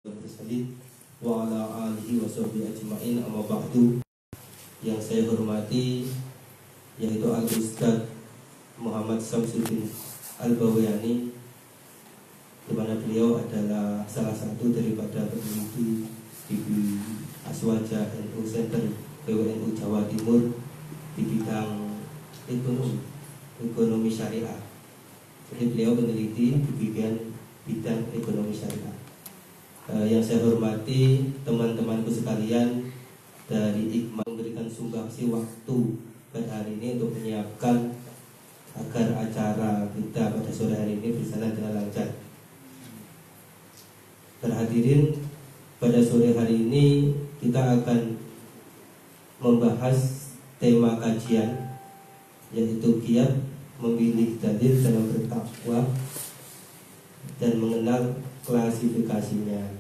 wa ala alihi wa sahbihi ajma'in, amma ba'du. Yang saya hormati yaitu Al-Ustaz Muhammad Samsuddin Al-Bawayani, di mana beliau adalah salah satu daripada peneliti di Aswaja NU Center PWNU Jawa Timur di bidang ekonomi syariah. Jadi beliau peneliti di bidang ekonomi syariah. Yang saya hormati teman-temanku sekalian dari IKMA memberikan sumbangsi waktu pada hari ini untuk menyiapkan agar acara kita pada sore hari ini berjalan dengan lancar. Hadirin, pada sore hari ini kita akan membahas tema kajian, yaitu kiat memilih dalil dalam bertakwa dan mengenal klasifikasinya.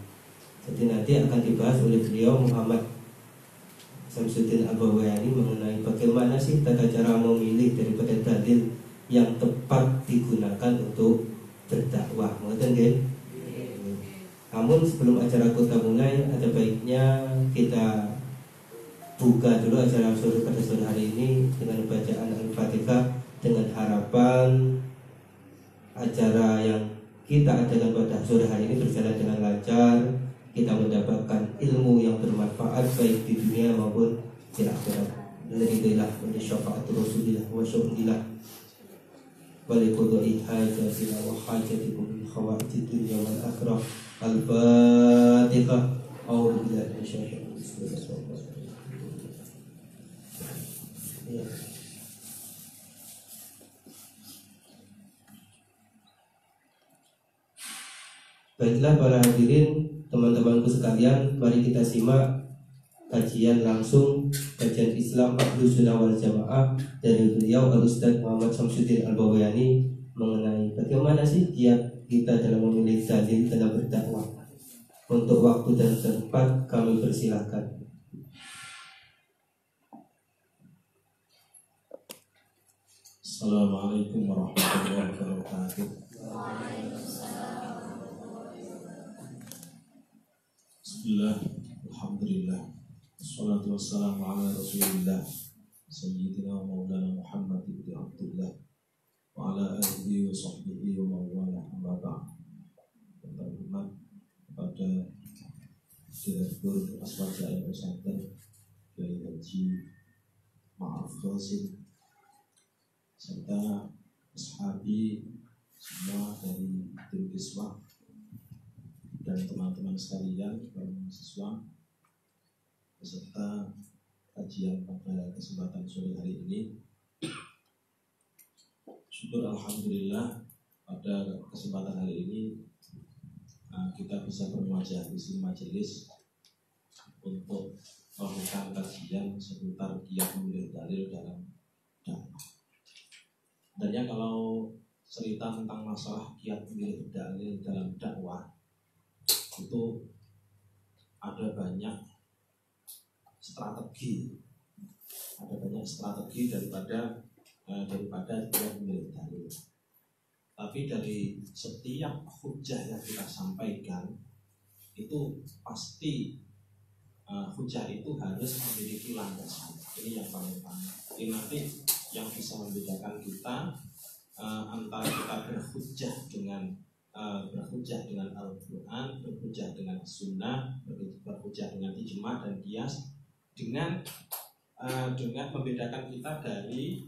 Jadi nanti akan dibahas oleh beliau Muhammad Samsuddin Al-Bawayani mengenai bagaimana sih tata cara memilih daripada dalil yang tepat digunakan untuk berdakwah. Ngoten nggih? Namun sebelum acara kita mulai, ada baiknya kita buka dulu acara pada sore hari ini dengan bacaan Al-Fatihah, dengan harapan acara yang kita adakan pada sore hari ini berjalan dengan lancar, kita mendapatkan ilmu yang bermanfaat baik di dunia maupun di akhirat. Alhamdulillah wa syafa'atu Rasulillah wa syukurillah wa liqudai hajatina wa hajatikum min khawaitid dunya wal akhirah. Al-Fatihah. A'udzu billahi minasyaitonir rajim. Baiklah para hadirin, teman-temanku sekalian, mari kita simak kajian langsung, kajian Islam Ahlus Sunnah wal Jamaah dari beliau Al-Ustaz Muhammad Samsuddin Al-Bawayani mengenai bagaimana sih kiat kita dalam memilih dalil dalam berdakwah. Untuk waktu dan tempat kami persilahkan. Assalamualaikum warahmatullahi wabarakatuh. Bismillah, alhamdulillah, wassalatu wassalamu ala rasulillah Sayyidina Maulana Muhammad ibn Abdullah wa ala alihi wa sahbihi wa mawala amma ba'd. Yang terhormat kepada Direktur Aswaja NU Center Kiai Haji Ma'ruf Qasim serta ashabi semua dari tim Kiswah dan teman-teman sekalian, para mahasiswa beserta kajian pada kesempatan sore hari ini. Syukur alhamdulillah pada kesempatan hari ini kita bisa bermuajah di sini majelis untuk melakukan kajian seputar kiat memilih dalil dalam dakwah. Sebenarnya kalau cerita tentang masalah kiat memilih dalil dalam dakwah itu ada banyak strategi, daripada dia memilih dalil. Tapi dari setiap hujah yang kita sampaikan itu pasti hujah itu harus memiliki landasan. Ini yang paling utama. Ini nanti yang bisa membedakan kita antara kita berhujah dengan Al-Quran, berhujah dengan Sunnah, berhujah dengan ijma dan qiyas, dengan membedakan kita dari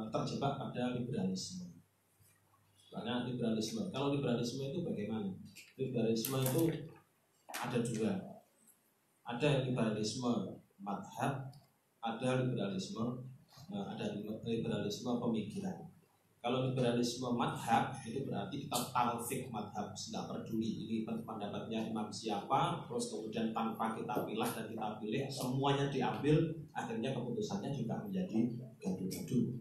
terjebak pada liberalisme. Karena liberalisme, kalau liberalisme itu bagaimana? Liberalisme itu ada dua, ada liberalisme madhab, ada liberalisme pemikiran. Kalau liberalisme madhab itu berarti kita talfik madhab, tidak peduli ini pendapatnya imam siapa, terus kemudian tanpa kita pilih dan kita pilih, semuanya diambil, akhirnya keputusannya juga menjadi gaduh-gaduh.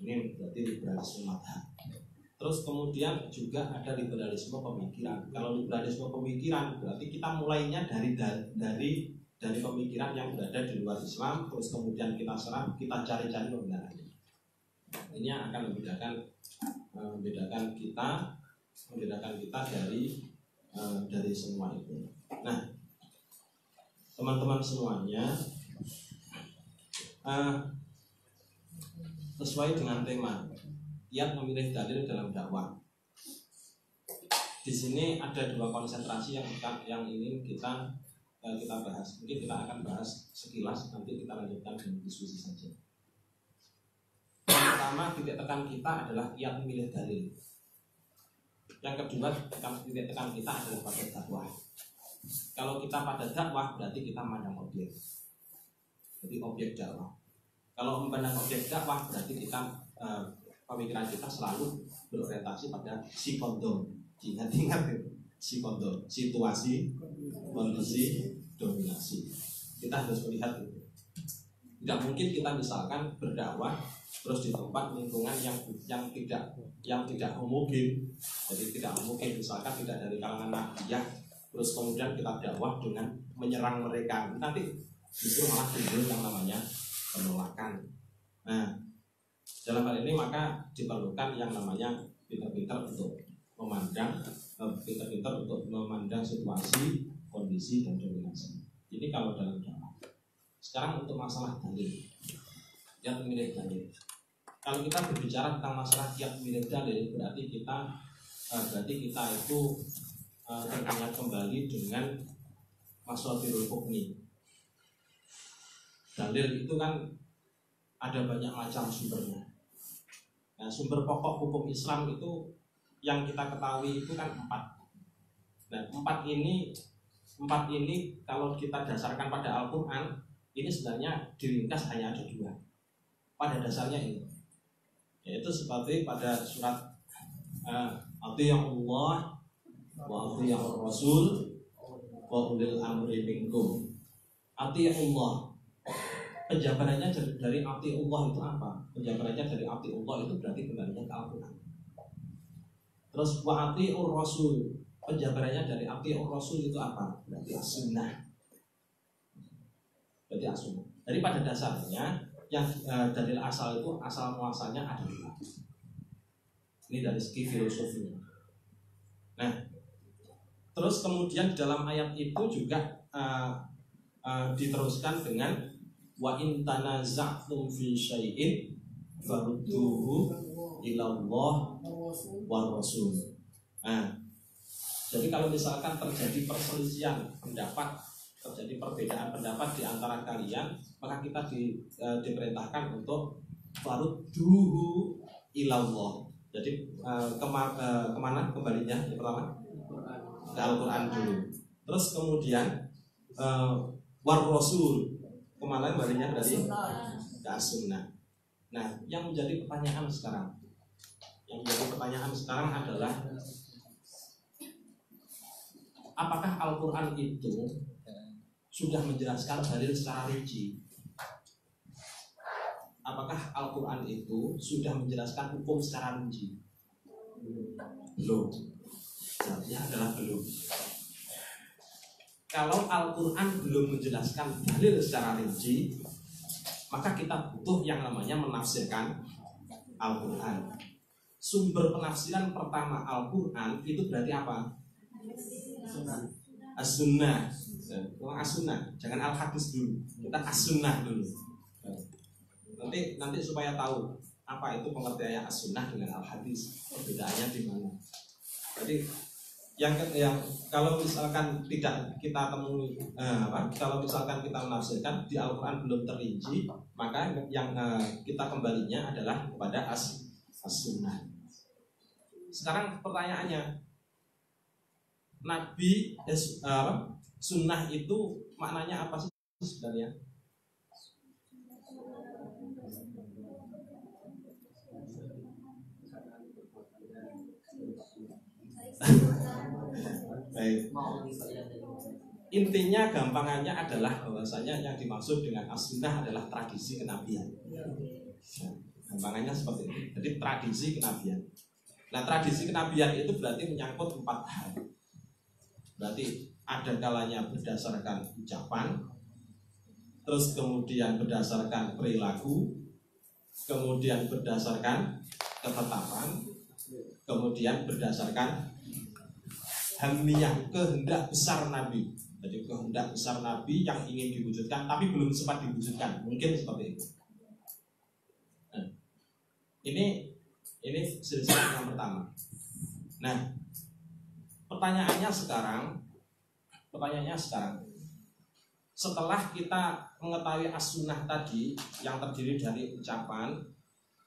Ini berarti liberalisme madhab. Terus kemudian juga ada liberalisme pemikiran. Kalau liberalisme pemikiran berarti kita mulainya dari pemikiran yang berada di luar Islam, terus kemudian kita serap, kita cari-cari kebenarannya. Ini yang akan membedakan kita dari dari semua itu. Nah, teman-teman semuanya, sesuai dengan tema kiat memilih dalil dalam dakwah. Di sini ada dua konsentrasi yang ingin kita bahas. Mungkin kita akan bahas sekilas, nanti kita lanjutkan dengan diskusi saja. Yang pertama, titik tekan kita adalah kiat memilih dalil. Yang kedua, titik tekan kita adalah pada dakwah. Kalau kita pada dakwah, berarti kita memandang objek. Jadi objek dakwah. Kalau memandang objek dakwah, berarti kita pemikiran kita selalu berorientasi pada psikondom. Ingat-ingat itu, psikondom, situasi, kondisi, dominasi. Kita harus melihat itu. Tidak mungkin kita misalkan berdakwah terus di tempat lingkungan yang tidak homogen. Jadi tidak homogen, misalkan tidak dari kalangan nahdiyah, terus kemudian kita dakwah dengan menyerang mereka, nanti justru malah timbul yang namanya penolakan. Nah, dalam hal ini maka diperlukan yang namanya pintar-pintar untuk memandang situasi, kondisi, dan dominasi. Ini kalau dalam dakwah. Sekarang untuk masalah dalil, yang memilih dalil. Kalau kita berbicara tentang masalah kiat memilih dalil, berarti kita itu teringat kembali dengan maswadirul hukmi. Dalil itu kan ada banyak macam sumbernya. Nah, sumber pokok hukum Islam itu yang kita ketahui itu kan 4. Nah, 4 ini kalau kita dasarkan pada Al-Quran, ini sebenarnya diringkas hanya ada 2. Pada dasarnya ini, yaitu seperti pada surat Athi'ullah wa athi'ur Rasul wa ulil amri minkum. Athi'ullah, penjabarannya dari Athi'ullah itu apa? Penjabarannya dari Athi'ullah itu berarti kembalinya ke Al-Quran. Terus wa athi'ur Rasul, penjabarannya dari athi'ur Rasul itu apa? Berarti as-sunnah. Berarti as-sunnah. Jadi pada dasarnya yang dalil asal itu asal muasalnya ada 2. Ini dari segi filosofinya. Nah, terus kemudian dalam ayat itu juga diteruskan dengan wa in tanaza'tum fi syai'in farudduhu ilallah war rasul. Nah, jadi kalau misalkan terjadi perselisihan pendapat, terjadi perbedaan pendapat di antara kalian, maka kita diperintahkan untuk farudduhu ilallah. Jadi kemana kembalinya? Yang pertama ke Al-Quran dulu. Terus kemudian war rasul, kemana kembalinya? Dari ke as-sunnah. Nah, yang menjadi pertanyaan sekarang adalah apakah Al-Quran itu sudah menjelaskan dalil secara rinci? Apakah Al-Quran itu sudah menjelaskan hukum secara rinci? Belum. Jawabnya adalah belum. Kalau Al-Quran belum menjelaskan dalil secara rinci, maka kita butuh yang namanya menafsirkan Al-Quran. Sumber penafsiran pertama Al-Quran itu berarti apa? As-sunnah. As-sunnah, jangan al-hadis dulu. Kita as-sunnah dulu. Nanti supaya tahu apa itu pengertiannya as-sunnah dengan al-hadis, perbedaannya di mana. Jadi yang kalau misalkan tidak kita temui kalau misalkan kita menafsirkan di Al-Quran belum terinci, maka yang kita kembalinya adalah kepada as-sunnah. Sekarang pertanyaannya, Nabi sunnah itu maknanya apa sih sebenarnya? Baik. Intinya gampangannya adalah bahwasanya yang dimaksud dengan as-sunnah adalah tradisi kenabian. Nah, gampangannya seperti ini. Jadi tradisi kenabian. Nah, tradisi kenabian itu berarti menyangkut 4 hal. Berarti ada kalanya berdasarkan ucapan, terus kemudian berdasarkan perilaku, kemudian berdasarkan ketetapan, kemudian berdasarkan hamiyah, kehendak besar Nabi. Jadi kehendak besar Nabi yang ingin diwujudkan tapi belum sempat diwujudkan, mungkin seperti itu. Nah, ini silsilah yang pertama. Nah, pertanyaannya sekarang, setelah kita mengetahui as-sunnah tadi yang terdiri dari ucapan,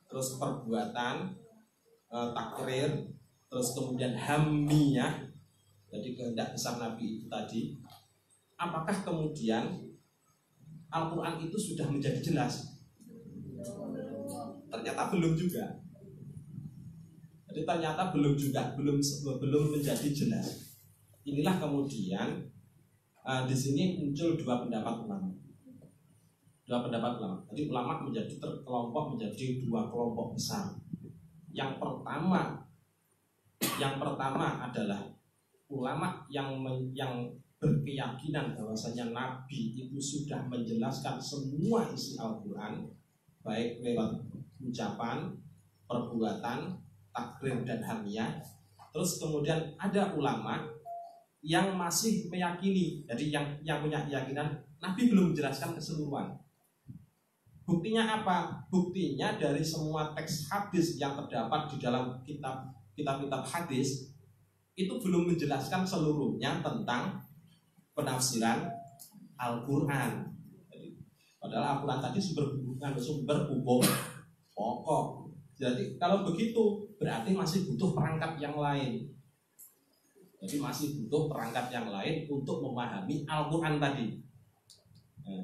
terus perbuatan, takrir, terus kemudian hamiyah, jadi kehendak besar Nabi itu tadi, apakah kemudian Al-Quran itu sudah menjadi jelas? Ternyata belum juga. Jadi ternyata belum menjadi jelas. Inilah kemudian di sini muncul dua pendapat ulama. Jadi ulama terkelompok menjadi dua kelompok besar. Yang pertama adalah ulama yang berkeyakinan bahwasanya Nabi itu sudah menjelaskan semua isi Al-Quran, baik lewat ucapan, perbuatan, takrir dan hamiyah. Terus kemudian ada ulama yang masih meyakini, jadi yang punya keyakinan Nabi belum menjelaskan keseluruhan. Buktinya apa? Buktinya dari semua teks hadis yang terdapat di dalam kitab-kitab hadis itu belum menjelaskan seluruhnya tentang penafsiran Al-Quran. Padahal Al-Quran tadi sumber hukum pokok. Jadi kalau begitu berarti masih butuh perangkat yang lain. Jadi masih butuh perangkat yang lain untuk memahami Al-Quran tadi. Nah,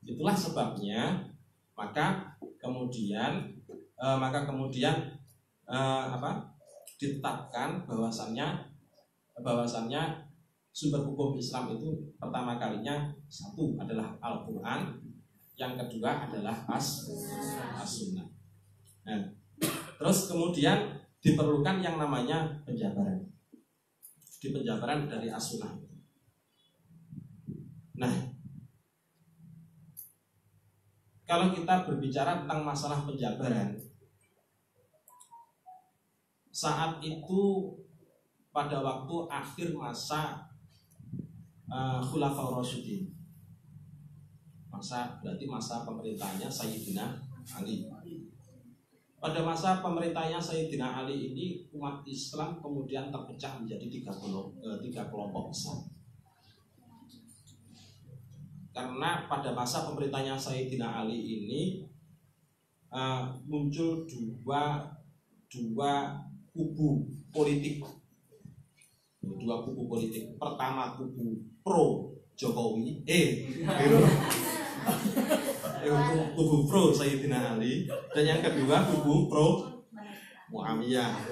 itulah sebabnya maka kemudian ditetapkan bahwasannya sumber hukum Islam itu pertama kalinya satu adalah Al-Quran, yang kedua adalah as-sunnah. Nah, terus kemudian diperlukan yang namanya penjabaran. Di penjabaran dari as-sunnah. Nah, kalau kita berbicara tentang masalah penjabaran, saat itu pada waktu akhir masa Khulafaur Rasyidin, berarti masa pemerintahnya Sayyidina Ali. Pada masa pemerintahnya Sayyidina Ali ini umat Islam kemudian terpecah menjadi tiga kelompok besar. Karena pada masa pemerintahnya Sayyidina Ali ini muncul dua kubu politik. Pertama kubu pro Jokowi, kubu pro Sayyidina Ali, dan yang kedua kubu pro Muawiyah.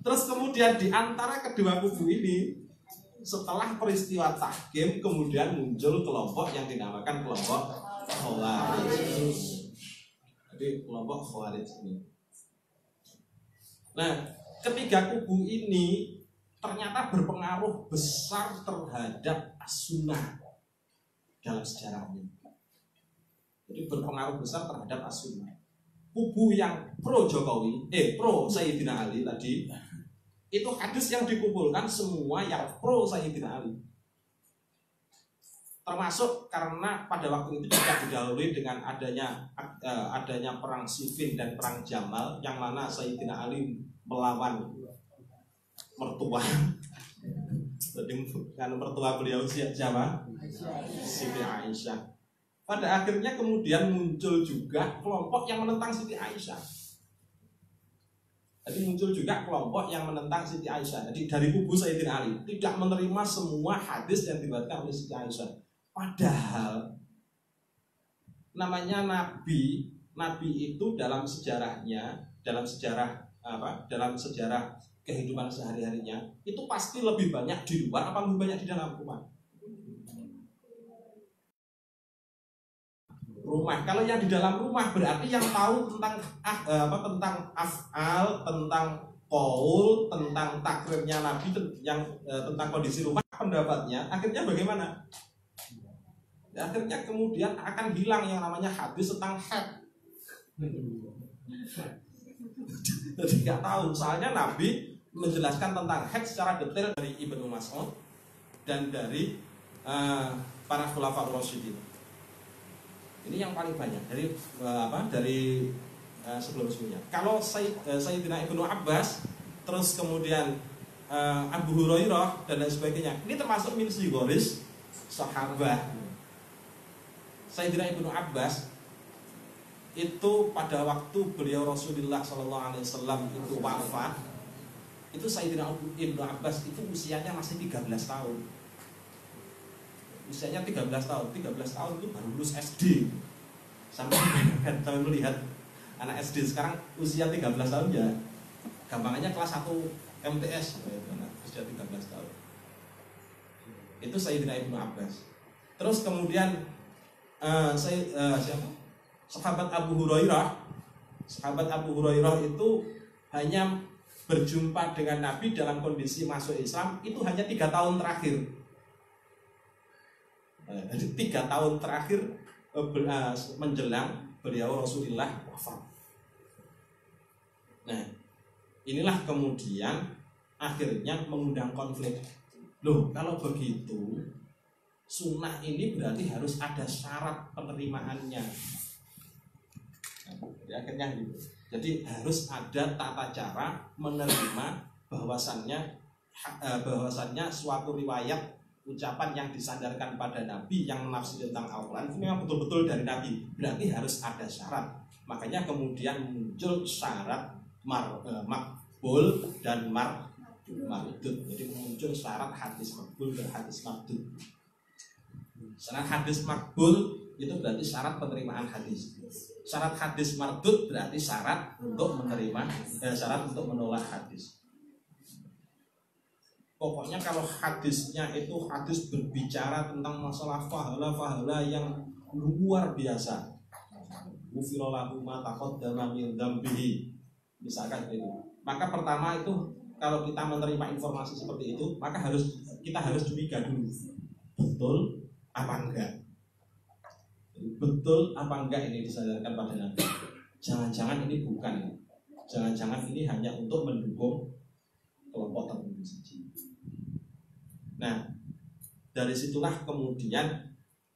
Terus kemudian di antara kedua kubu ini, setelah peristiwa Tahkim, kemudian muncul kelompok yang dinamakan kelompok Khawarij. Jadi kelompok Khawarij ini. Nah, ketiga kubu ini ternyata berpengaruh besar terhadap as-sunnah dalam sejarahnya. Jadi berpengaruh besar terhadap as-sunnah. Kubu yang pro Jokowi, pro Sayyidina Ali tadi, itu hadis yang dikumpulkan semua yang pro Sayyidina Ali. Termasuk karena pada waktu itu juga didahului dengan adanya perang Siffin dan perang Jamal, yang mana Sayyidina Ali melawan mertua. Jadi kan mertua beliau siapa? Siti Aisyah. Pada akhirnya kemudian muncul juga kelompok yang menentang Siti Aisyah. Jadi muncul juga kelompok yang menentang Siti Aisyah. Jadi dari kubu Sayyidina Ali tidak menerima semua hadis yang diriwayatkan oleh Siti Aisyah. Padahal namanya Nabi itu dalam sejarah kehidupan sehari-harinya itu pasti lebih banyak di luar apa lebih banyak di dalam rumah. Kalau yang di dalam rumah berarti yang tahu tentang tentang af'al, tentang qaul, tentang takrirnya Nabi, yang tentang kondisi rumah, pendapatnya akhirnya bagaimana? Akhirnya kemudian akan hilang yang namanya hadis tentang haid. Jadi nggak tahu, soalnya Nabi menjelaskan tentang haid secara detail dari Ibnu Mas'ud dan dari para khulafaur rasyidin. Ini yang paling banyak dari dari sebelum-sebelumnya. Kalau Sayyidina Ibnu Abbas, terus kemudian Abu Hurairah dan lain sebagainya, ini termasuk min sighoris sahabat. Sayyidina Ibnu Abbas itu pada waktu beliau Rasulullah SAW itu wafat, itu Sayyidina Ibnu Abbas itu usianya masih 13 tahun. Usianya 13 tahun. 13 tahun itu baru lulus SD. Sampai kalian melihat anak SD sekarang usia 13 tahun ya gampangannya kelas 1 MTS usia 13 tahun. Itu Sayyidina Ibnu Abbas. Terus kemudian sahabat Abu Hurairah. Sahabat Abu Hurairah itu hanya berjumpa dengan Nabi dalam kondisi masuk Islam itu hanya 3 tahun terakhir. Jadi 3 tahun terakhir menjelang beliau Rasulullah wafat. Nah, inilah kemudian akhirnya mengundang konflik. Loh, kalau begitu sunnah ini berarti harus ada syarat penerimaannya. Jadi akhirnya gitu. Jadi harus ada tata cara menerima bahwasannya suatu riwayat ucapan yang disandarkan pada Nabi yang menafsir tentang Al-Quran itu memang betul-betul dari Nabi. Berarti harus ada syarat. Makanya kemudian muncul syarat makbul dan mardud. Jadi muncul syarat hadis makbul dan hadis mardud. Syarat hadis makbul itu berarti syarat penerimaan hadis. Syarat hadis mardud berarti syarat untuk menerima, syarat untuk menolak hadis. Pokoknya kalau hadisnya itu hadis berbicara tentang masalah fahala yang luar biasa. Ghufira lahu ma taqaddama min dzambihi. Misalkan itu. Maka pertama itu kalau kita menerima informasi seperti itu, maka kita harus curiga dulu. Betul apa enggak? Betul apa enggak ini disadarkan pada Nabi? Jangan-jangan ini bukan. Jangan-jangan ini hanya untuk mendukung kelompok tertentu saja. Nah, dari situlah kemudian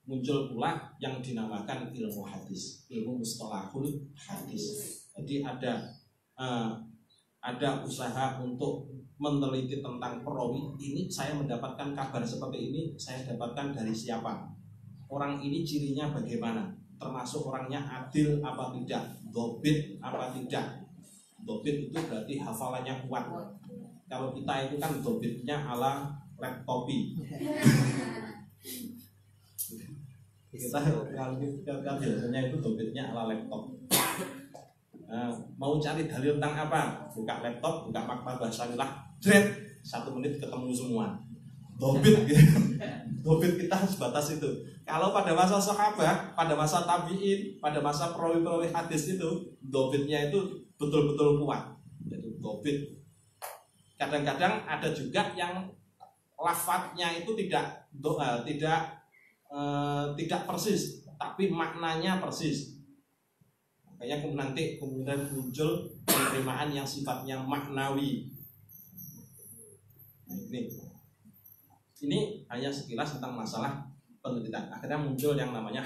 muncul pula yang dinamakan ilmu hadis, ilmu mustalahul hadis. Jadi ada usaha untuk meneliti tentang perawi. Ini saya mendapatkan kabar seperti ini, saya dapatkan dari siapa? Orang ini cirinya bagaimana? Termasuk orangnya adil apa tidak? Dhobit apa tidak? Dhobit itu berarti hafalannya kuat. Kalau kita itu kan dhobitnya ala laptopi. Kita biasanya itu dhobitnya ala laptop. Mau cari dalil tentang apa? Buka laptop, buka maktabah syariah, jret, 1 menit ketemu semua. Dhobit gitu. Dhobit kita sebatas itu. Kalau pada masa sahabat, pada masa tabi'in, pada masa perawi-perawi hadis itu, dhobitnya itu betul-betul kuat. Jadi dhobit. Kadang-kadang ada juga yang lafadznya itu tidak persis, tapi maknanya persis. Makanya kemudian muncul penerimaan yang sifatnya maknawi. Nah, ini hanya sekilas tentang masalah penelitian. Akhirnya muncul yang namanya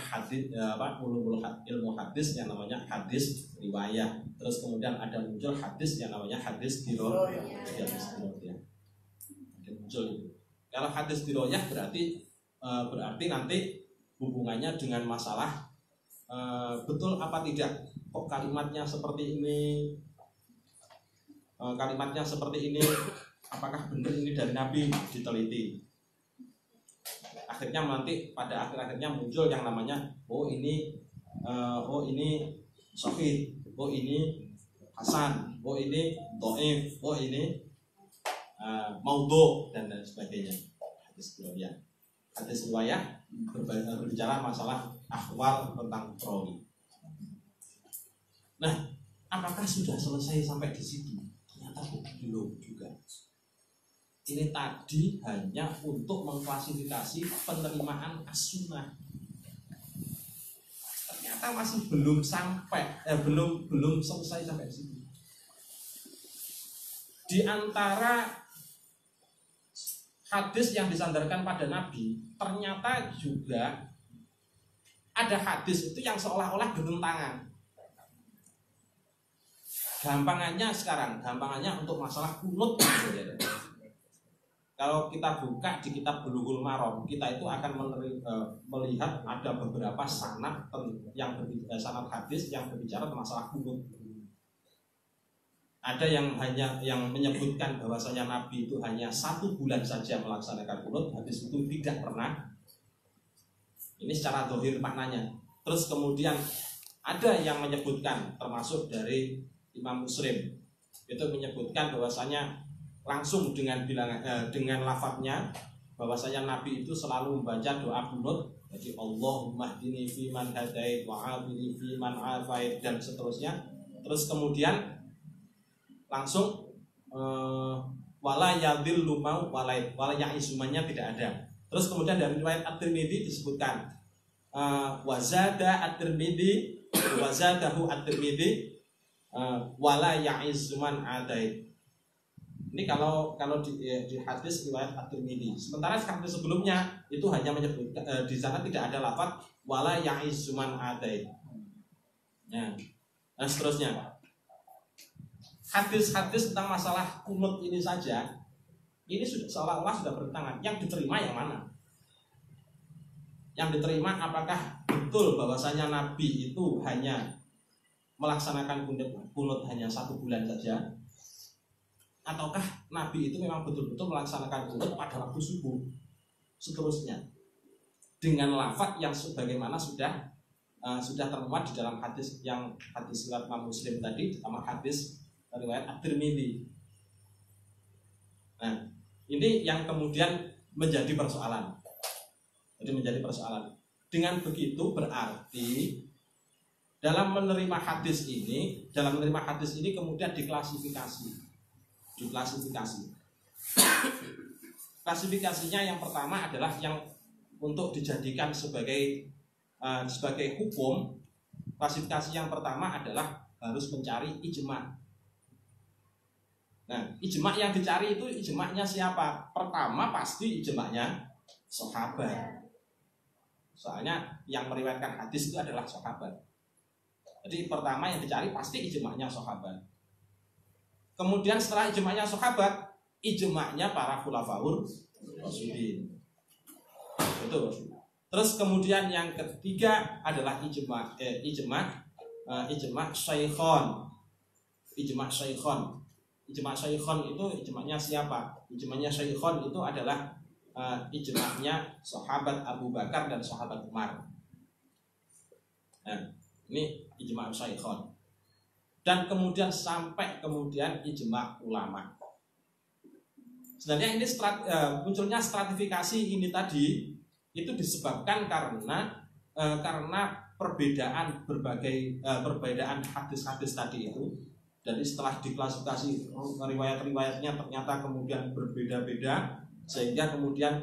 ilmu hadis yang namanya hadis riwayah. Terus kemudian ada muncul hadis yang namanya hadis diroyah. Muncul itu. Kalau hadis diroyah berarti nanti hubungannya dengan masalah betul apa tidak, kok kalimatnya seperti ini, apakah benar ini dari Nabi, diteliti. Akhirnya nanti pada akhirnya muncul yang namanya ini sahih, ini hasan, ini dhaif, ini maudhu dan lain sebagainya. Hadis riwayah berbicara masalah ahwal tentang perawi. Nah, apakah sudah selesai sampai di situ? Ternyata belum juga. Ini tadi hanya untuk mengklasifikasi penerimaan as-sunnah. Ternyata masih belum selesai sampai di situ. di antara hadis yang disandarkan pada Nabi, ternyata juga ada hadis itu yang seolah-olah bertentangan. Gampangannya untuk masalah kunut. Kalau kita buka di kitab Bulughul Maram, kita itu akan melihat ada beberapa sanad sanad hadis yang berbicara tentang masalah kunut. Ada yang menyebutkan bahwasanya Nabi itu hanya 1 bulan saja melaksanakan kunut, hadis itu tidak pernah. Ini secara zahir maknanya. Terus kemudian ada yang menyebutkan, termasuk dari Imam Muslim, itu menyebutkan bahwasanya langsung dengan lafadznya bahwasanya Nabi itu selalu membaca doa kunut, jadi Allahumma hdini fi man hadait wa afini fi man afait dan seterusnya. Terus kemudian langsung wala yadhillu mau wala ya'isumannya tidak ada. Terus kemudian dari riwayat At-Tirmidzi disebutkan wazada At-Tirmidzi wazadahu At-Tirmidzi wala ya'isuman adait. Ini kalau di hadis riwayat At-Tirmidzi. Sementara hadis sebelumnya itu hanya menyebutkan di sana tidak ada lafaz wala ya'isuman adait. Ya. Dan seterusnya. Hadis-hadis tentang masalah kunut ini saja, ini sudah seolah-olah sudah bertentangan. Yang diterima yang mana? Yang diterima apakah betul bahwasanya Nabi itu hanya melaksanakan kunut hanya 1 bulan saja, ataukah Nabi itu memang betul-betul melaksanakan kunut pada waktu subuh seterusnya dengan lafaz yang sebagaimana sudah termuat di dalam hadis riwayat Imam Muslim tadi, sama hadis riwayat At-Tirmidzi. Nah, ini yang kemudian menjadi persoalan. Dengan begitu berarti dalam menerima hadis ini kemudian diklasifikasi. Klasifikasinya yang pertama adalah yang untuk dijadikan sebagai hukum. Klasifikasi yang pertama adalah harus mencari ijma'. Nah, ijma' yang dicari itu ijma'nya siapa? Pertama pasti ijma'nya sahabat. Soalnya yang meriwayatkan hadis itu adalah sahabat. Jadi pertama yang dicari pasti ijma'nya sahabat. Kemudian setelah ijma'nya sahabat, ijma'nya para khulafaur rasyidin. Betul. Terus kemudian yang ketiga adalah ijma' syaikhon. Ijma' syaikhon itu ijma'nya siapa? Ijma'nya syaikhon itu adalah ijma'nya sahabat Abu Bakar dan sahabat Umar. Nah, ini ijma' syaikhon. Dan kemudian sampai ijma' ulama. Sebenarnya ini munculnya stratifikasi ini tadi itu disebabkan karena perbedaan hadis-hadis tadi itu. Jadi setelah diklasifikasi riwayat-riwayatnya ternyata kemudian berbeda-beda, sehingga kemudian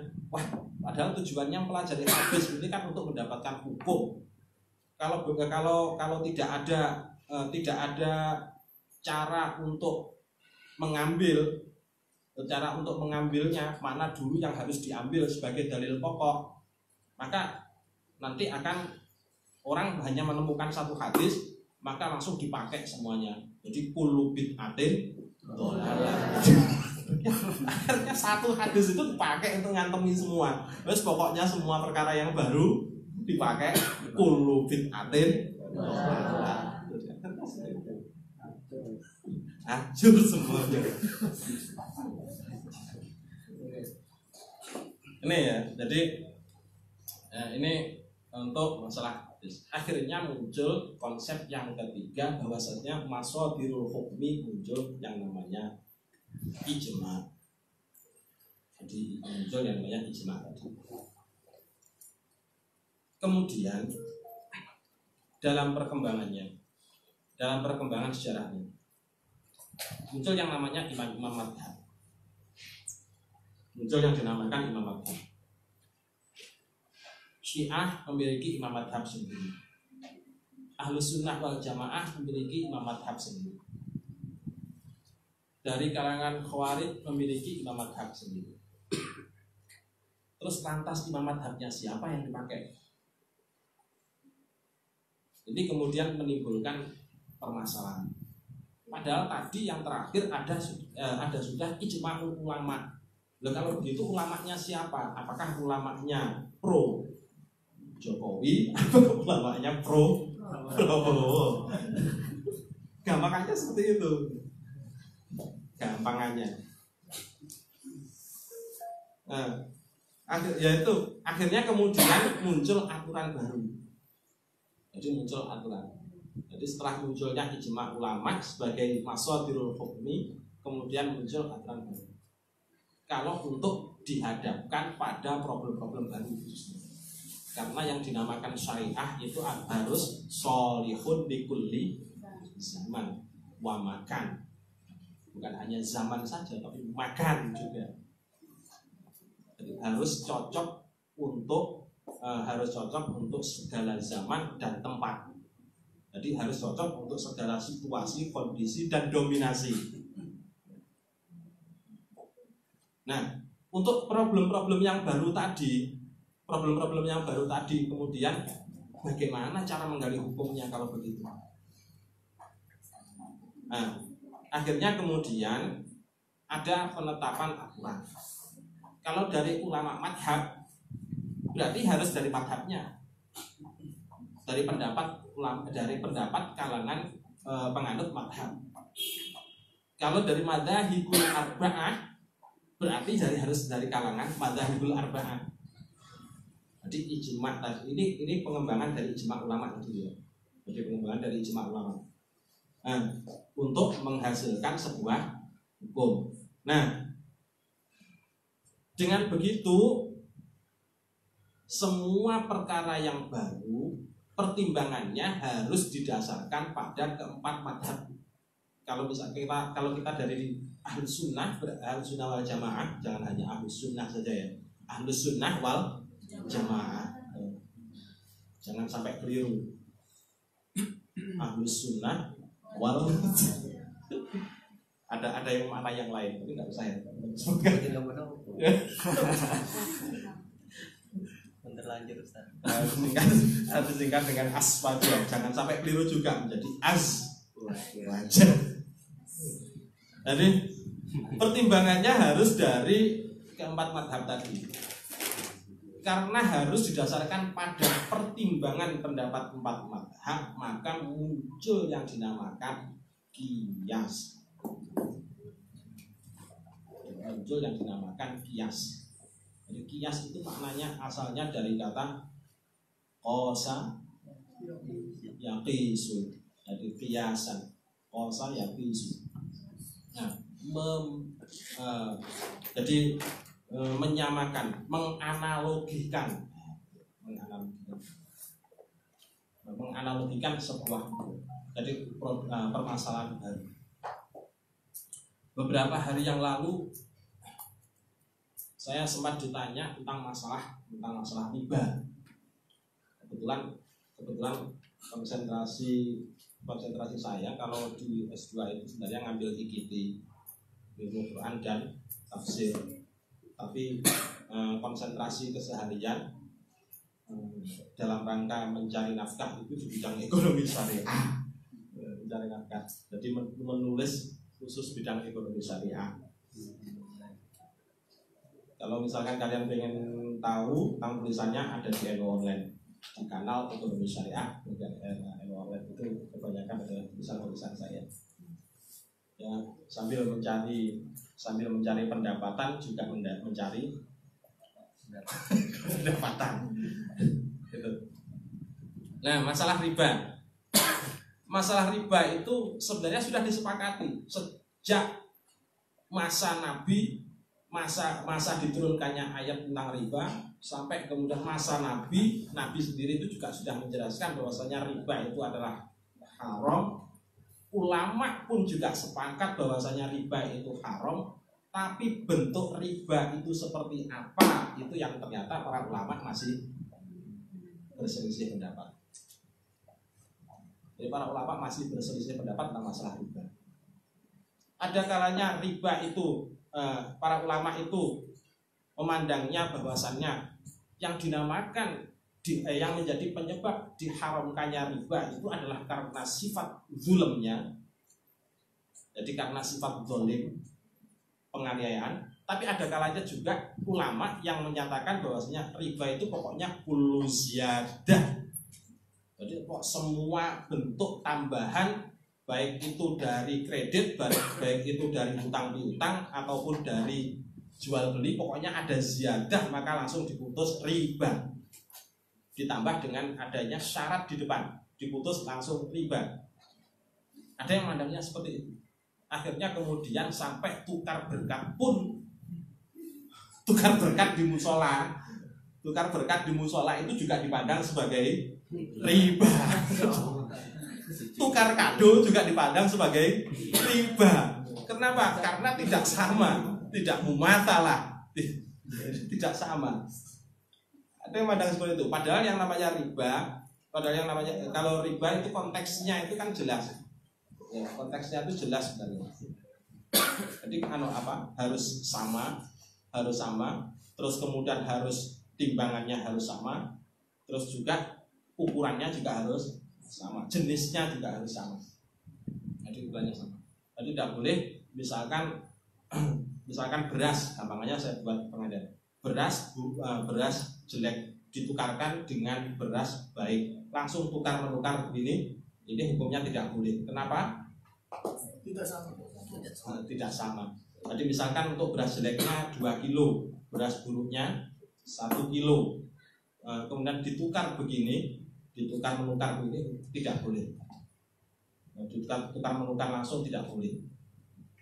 padahal tujuannya mempelajari hadis ini kan untuk mendapatkan hukum. Kalau tidak ada cara untuk mengambilnya, mana dulu yang harus diambil sebagai dalil pokok, maka nanti akan orang hanya menemukan satu hadis maka langsung dipakai semuanya. Jadi kullu bid'atin dhalalah. Akhirnya satu hadis itu dipakai untuk ngantemi semua. Terus pokoknya semua perkara yang baru dipakai kullu bid'atin dhalalah. Hancur semuanya. Ini ya, jadi ini untuk masalah hadis. Akhirnya muncul konsep yang ketiga, bahwasanya mashadirul hukmi, muncul yang namanya ijma'. Jadi muncul yang namanya ijma' tadi. Kemudian dalam perkembangan sejarahnya muncul yang namanya imam-imam madhab. Muncul yang dinamakan imam madhab. Syiah memiliki imam madhab sendiri. Ahlus sunnah wal jamaah memiliki imam madhab sendiri. dari kalangan Khawarij memiliki imam madhab sendiri. Terus lantas imam madhabnya siapa yang dipakai? Ini kemudian menimbulkan permasalahan. Padahal tadi yang terakhir ada sudah ijma ulama. Loh, kalau begitu ulamanya siapa? Apakah ulamanya pro Jokowi atau ulamanya pro Prabowo? Gampangannya seperti itu. Gampangannya. Nah, akhirnya kemudian muncul aturan baru. Jadi muncul aturan. Jadi setelah munculnya ijma ulama sebagai mashadirul hukmi, kemudian muncul aturan baru. Kalau untuk dihadapkan pada problem-problem baru khususnya. Karena yang dinamakan syariah itu harus sholihun likulli zaman wa makan. Bukan hanya zaman saja tapi makan juga. Jadi harus cocok untuk segala zaman dan tempat. Jadi harus cocok untuk segala situasi, kondisi dan dominasi. Nah, untuk problem-problem yang baru tadi, kemudian bagaimana cara menggali hukumnya kalau begitu? Nah, akhirnya kemudian ada penetapan aturan. Kalau dari ulama madhab, berarti harus dari madhabnya, dari pendapat kalangan penganut madhab. Kalau dari madzhabul arba'ah, berarti harus dari kalangan madzhabul arba'ah. Jadi ijma tadi ini pengembangan dari ijma ulama itu ya. Jadi pengembangan dari ijma ulama. Nah, untuk menghasilkan sebuah hukum. Nah, dengan begitu semua perkara yang baru pertimbangannya harus didasarkan pada keempat madhab. Kalau kita dari ahlus sunnah wal jamaah, jangan hanya ahlus sunnah saja ya, ahlus sunnah wal jamaah, jangan sampai keliru. Ahlus sunnah wal ada yang mana yang lain, tapi nggak usah ya. Terlanjur Ustaz. Harus singkat dengan as saja, jangan sampai keliru juga menjadi as wajar. Jadi pertimbangannya harus dari keempat madhab tadi, karena harus didasarkan pada pertimbangan pendapat empat madhab, maka muncul yang dinamakan qiyas. Jadi qiyas itu maknanya asalnya dari kata qasa yaqisu. Jadi qiyasan, qasa yaqisu. Nah, menyamakan, menganalogikan sebuah permasalahan baru. Beberapa hari yang lalu saya sempat ditanya tentang masalah riba. Kebetulan konsentrasi saya kalau di S2 itu sebenarnya ngambil IKT, ilmu Quran dan tafsir. Tapi konsentrasi keseharian dalam rangka mencari nafkah itu di bidang ekonomi syariah. Mencari nafkah. Jadi menulis khusus bidang ekonomi syariah. Kalau misalkan kalian pengen tahu tentang tulisannya ada di NU Online, di kanal ekonomi syariah. NU Online itu kebanyakan adalah tulisan-tulisan saya. Ya, sambil mencari pendapatan juga mencari pendapatan. Gitu. Nah, masalah riba itu sebenarnya sudah disepakati sejak masa Nabi. Masa diturunkannya ayat tentang riba sampai kemudian masa Nabi sendiri itu juga sudah menjelaskan bahwasanya riba itu adalah haram. Ulama pun juga sepakat bahwasanya riba itu haram, tapi bentuk riba itu seperti apa itu yang ternyata para ulama masih berselisih pendapat. Jadi para ulama masih berselisih pendapat tentang masalah riba. Ada kalanya riba itu para ulama itu memandangnya bahwasannya yang dinamakan yang menjadi penyebab diharamkannya riba itu adalah karena sifat zulemnya. Jadi karena sifat zalim, penganiayaan. Tapi ada kalanya juga ulama yang menyatakan bahwasanya riba itu pokoknya kullu ziyadah. Jadi semua bentuk tambahan, baik itu dari kredit, baik itu dari hutang piutang ataupun dari jual beli, pokoknya ada ziyadah maka langsung diputus riba. Ditambah dengan adanya syarat di depan, diputus langsung riba. Ada yang mandangnya seperti itu. Akhirnya kemudian sampai tukar berkat pun, tukar berkat di musola itu juga dipandang sebagai riba. Tukar kado juga dipandang sebagai riba. Kenapa? Karena tidak sama, tidak mumatsalah, tidak sama. Ada yang memandang seperti itu. Padahal yang namanya riba, kalau riba itu konteksnya itu kan jelas. Ya, konteksnya itu jelas sebenarnya. Jadi harus sama, terus kemudian harus timbangannya harus sama, terus juga ukurannya juga harus sama, jenisnya juga harus sama. Jadi ukurannya sama. Jadi tidak boleh misalkan beras, gampangannya saya buat pengadaan. Beras jelek ditukarkan dengan beras baik, langsung tukar menukar begini, ini hukumnya tidak boleh. Kenapa? Tidak sama. Jadi misalkan untuk beras jeleknya 2 kilo, beras buruknya 1 kilo, kemudian ditukar begini, ditukar menukar begini, tidak boleh. Ditukar menukar langsung tidak boleh.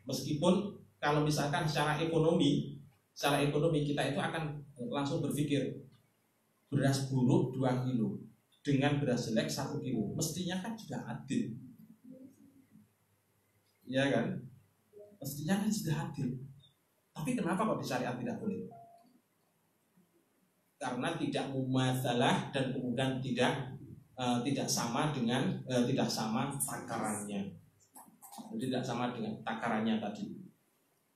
Meskipun kalau misalkan secara ekonomi kita itu akan langsung berpikir beras buruk 2 kilo dengan beras jelek 1 kilo, mestinya kan sudah adil, ya kan? Mestinya kan sudah adil. Tapi kenapa kok di syariat tidak boleh? Karena tidak mumatsalah dan kemudian tidak sama dengan tidak sama takarannya. Tidak sama dengan takarannya tadi.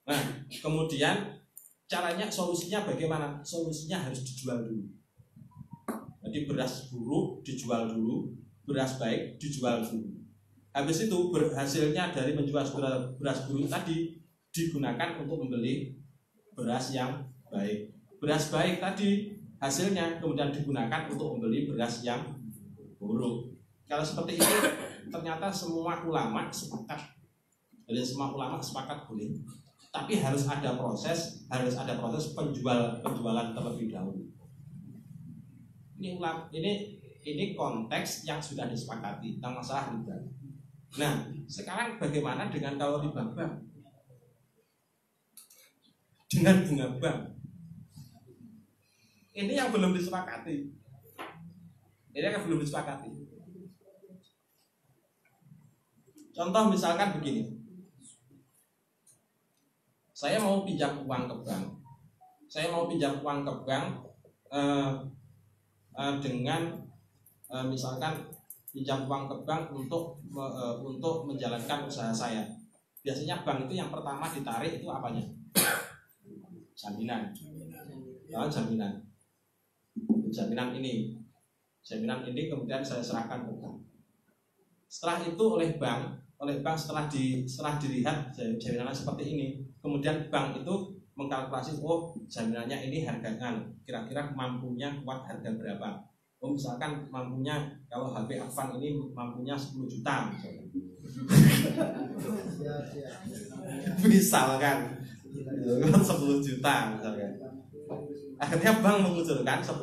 Nah, kemudian caranya, solusinya bagaimana? Solusinya harus dijual dulu. Jadi beras buruk dijual dulu, beras baik dijual dulu. Habis itu hasilnya dari menjual beras buruk tadi digunakan untuk membeli beras yang baik. Beras baik tadi hasilnya kemudian digunakan untuk membeli beras yang buruk. Kalau seperti itu ternyata semua ulama sepakat. Jadi semua ulama sepakat boleh. Tapi harus ada proses penjualan terlebih dahulu. Ini konteks yang sudah disepakati tentang masalah riba. Nah, sekarang bagaimana dengan kalau riba bank? Dengan bunga bank? Ini yang belum disepakati. Contoh misalkan begini. Saya mau pinjam uang ke bank. Dengan misalkan pinjam uang ke bank untuk menjalankan usaha saya. Biasanya bank itu yang pertama ditarik itu apanya? Jaminan. Jaminan ini kemudian saya serahkan ke bank. Setelah itu oleh bank setelah dilihat jaminannya seperti ini, kemudian bank itu mengkalkulasi, jaminannya ini harganya kira-kira mampunya kuat harga berapa. Misalkan mampunya, kalau HP Afan ini mampunya 10 juta misalkan 10 juta misalkan. Akhirnya bank mengusulkan 10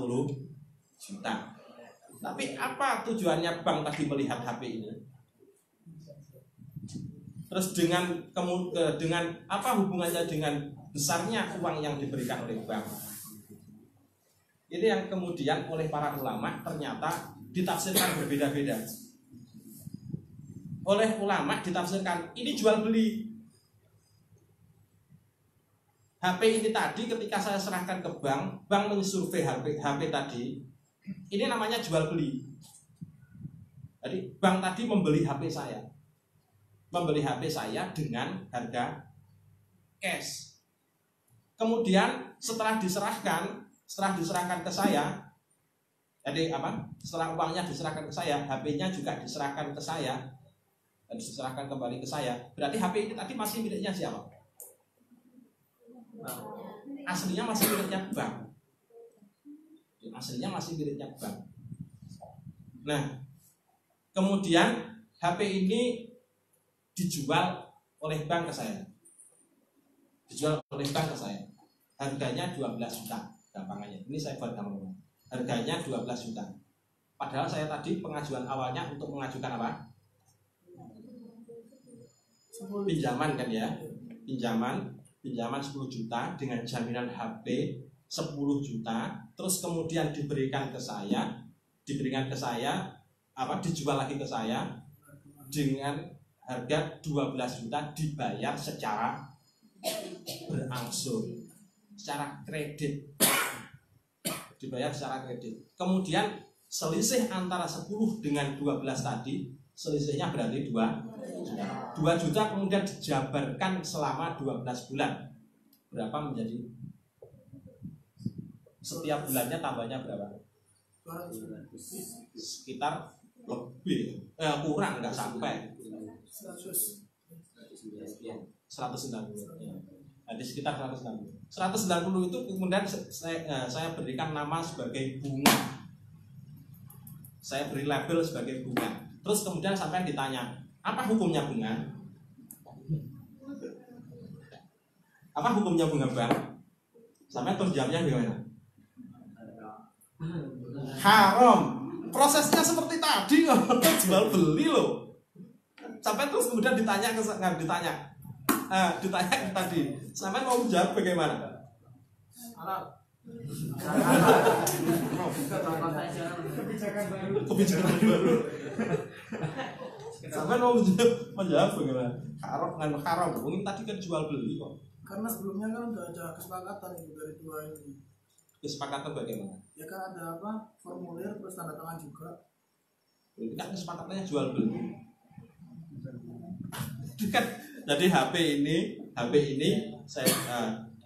juta. Tapi apa tujuannya bank tadi melihat HP ini? Terus dengan apa hubungannya dengan besarnya uang yang diberikan oleh bank? Ini yang kemudian oleh para ulama ternyata ditafsirkan berbeda-beda. Oleh ulama ditafsirkan ini jual beli. HP ini tadi ketika saya serahkan ke bank mensurvei HP tadi, ini namanya jual beli. Jadi bank tadi membeli HP saya. membeli HP saya dengan harga cash. Kemudian setelah diserahkan ke saya, jadi apa? Setelah uangnya diserahkan ke saya, HP-nya juga diserahkan ke saya, dan diserahkan kembali ke saya. Berarti HP ini tadi masih miliknya siapa? Aslinya masih miliknya bank. Aslinya masih miliknya bank. Nah, kemudian HP ini dijual oleh bank ke saya. Dijual oleh bank ke saya. Harganya 12 juta. Gampangannya. Ini saya buat gampang. Harganya 12 juta. Padahal saya tadi pengajuan awalnya untuk mengajukan apa? Pinjaman kan ya. Pinjaman 10 juta dengan jaminan HP 10 juta, terus kemudian diberikan ke saya dijual lagi ke saya dengan harga 12 juta dibayar secara berangsur, secara kredit. Dibayar secara kredit. Kemudian selisih antara 10 dengan 12 tadi, selisihnya berarti 2 juta kemudian dijabarkan selama 12 bulan. Berapa menjadi? Setiap bulannya tambahnya berapa? Sekitar lebih kurang, nggak sampai 190. Jadi sekitar 190 itu kemudian saya berikan nama sebagai bunga. Saya beri label sebagai bunga. Terus kemudian sampai ditanya, apa hukumnya bunga? Apa hukumnya bunga bank? Sampai terus jawabnya gimana? Haram. Prosesnya seperti tadi kok, jual beli loh. Sampai terus kemudian ditanya tadi. Sampai mau jawab bagaimana? Kebijakan baru. Sampai mau menjawab bagaimana? Haram. Mungkin tadi kan jual beli kok. Karena sebelumnya kan udah ada kesepakatan itu dari dua ini. Kesepakatan bagaimana? Ya kan ada apa? Formulir terus tanda tangan juga. Ini kan kesepakatannya jual beli. Kan jadi HP ini saya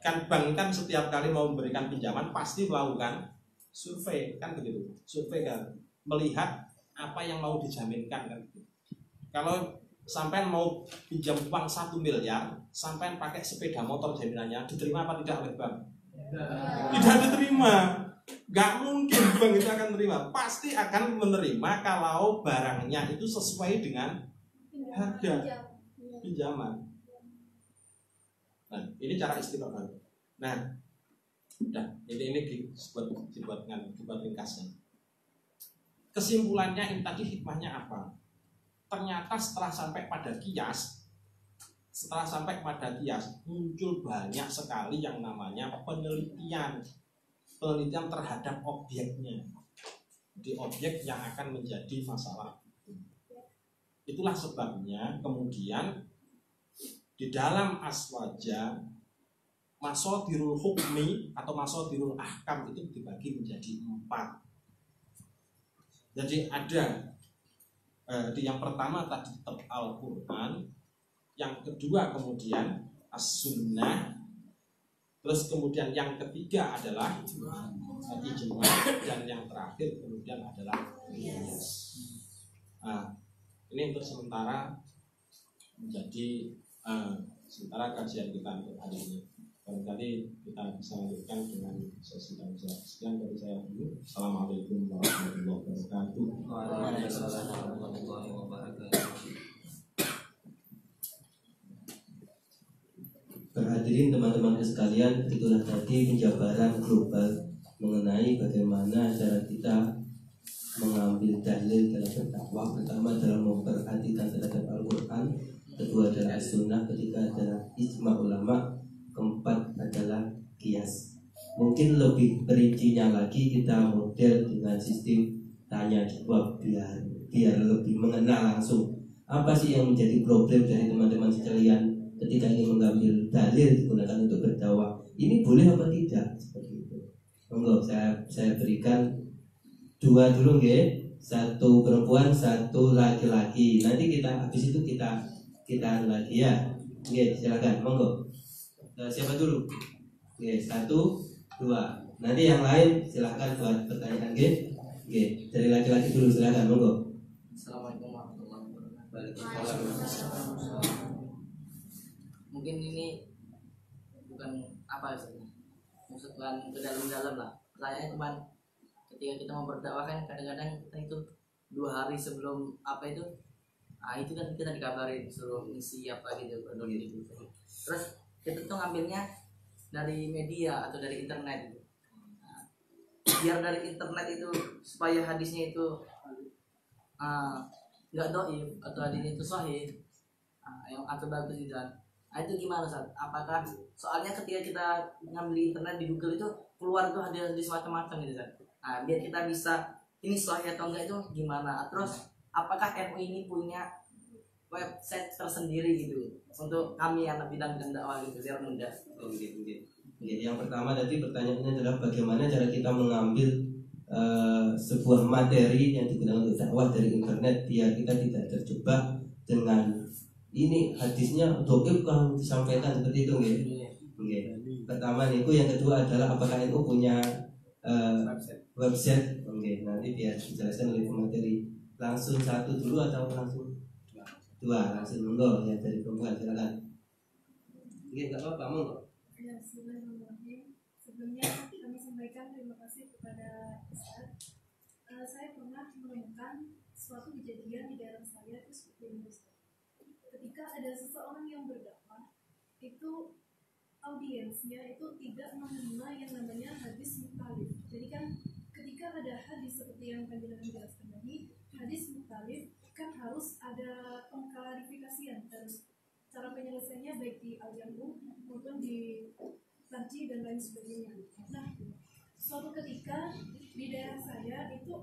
kan bank kan setiap kali mau memberikan pinjaman pasti melakukan survei kan begitu. Survei kan melihat apa yang mau dijaminkan kan. Kalau sampai mau pinjam uang 1 miliar, sampai pakai sepeda motor jaminannya, diterima apa tidak oleh bank? Tidak diterima. Gak mungkin bank itu akan menerima. Pasti akan menerima kalau barangnya itu sesuai dengan harga pinjaman. Nah, ini cara istilah baru. Nah, udah ini dibuat ringkasnya. Kesimpulannya ini tadi hikmahnya apa? Ternyata setelah sampai pada kias muncul banyak sekali yang namanya penelitian terhadap objeknya. Di objek yang akan menjadi masalah. Itulah sebabnya kemudian di dalam aswaja masodirul hukmi atau masodirul ahkam itu dibagi menjadi 4. Jadi ada di yang pertama tadi Al-Quran, yang kedua kemudian As-Sunnah, terus kemudian yang ketiga adalah ijma, dan yang terakhir kemudian adalah qiyas. Nah, ini untuk sementara menjadi sementara kajian kita untuk hari ini. Barangkali kita bisa lanjutkan dengan sesi tanya jawab. Sekian dari saya dulu. Assalamualaikum warahmatullahi wabarakatuh. Waalaikumsalam warahmatullahi wabarakatuh. Berhadirin teman-teman sekalian, itulah tadi penjabaran global mengenai bagaimana cara kita mengambil dalil dalam berdakwah. Pertama adalah memperhatikan terhadap Al-Quran, kedua adalah As-Sunnah, ketiga adalah ijma ulama, keempat adalah qiyas. Mungkin lebih perincinya lagi kita model dengan sistem tanya jawab biar lebih mengenal langsung apa sih yang menjadi problem dari teman-teman sekalian ketika ingin mengambil dalil digunakan untuk berdakwah. Ini boleh apa tidak? Seperti itu. Monggo saya berikan 2 dulu nggih. 1 perempuan, 1 laki-laki. Nanti kita habis itu kita kita lagi ya. Oke, silakan, monggo. Siapa dulu? Oke, 1, 2. Nanti yang lain silakan buat pertanyaan. Oke, dari laki-laki dulu silakan, monggo. Assalamualaikum warahmatullahi wabarakatuh. Mungkin ini bukan apa sih, bukan ke dalam-dalam lah. Pertanyaannya cuma ketika kita mau berdakwah kan kadang-kadang kita itu 2 hari sebelum apa itu, itu kan kita dikabarin suruh misi apa gitu, gitu. Terus kita tuh ngambilnya dari media atau dari internet gitu. Nah, biar dari internet itu supaya hadisnya itu nggak doif atau hadisnya itu sahih, yang atau bagus gitu kan. Itu gimana Ustaz? Apakah soalnya ketika kita ngambil di internet di Google itu keluar tuh hadis macam-macam gitu kan. Biar kita bisa ini sahih atau enggak itu gimana? Terus apakah NU ini punya website tersendiri gitu untuk kami yang bidang-bidang dakwah gitu biar mudah? Oke. Yang pertama tadi pertanyaannya adalah bagaimana cara kita mengambil sebuah materi yang digunakan untuk dakwah dari internet biar kita tidak terjebak dengan ini hadisnya dhaif kan disampaikan seperti itu nggih. Nggih. Pertama niku, yang kedua adalah apakah NU punya website? Oke, nanti biar dijelaskan oleh pemateri. Langsung 1 dulu atau langsung 2? Langsung monggo ya, dari perempuan silakan. Nggih, enggak apa-apa, monggo. Ya, bismillahirrahmanirrahim. Sebelumnya kami sampaikan terima kasih kepada Ustaz. Saya pernah menemukan suatu kejadian di daerah saya itu seperti ini, Ustaz. Ketika ada seseorang yang berdakwah, itu audiensnya itu tidak menerima yang namanya hadis mukhalif. Jadi kan ketika ada hadis seperti yang Panjenengan jelaskan tadi, hadis mukhalif kan harus ada pengklarifikasian dan cara penyelesaiannya baik di al-jamu maupun di tarjih dan lain sebagainya. Nah, suatu ketika di daerah saya itu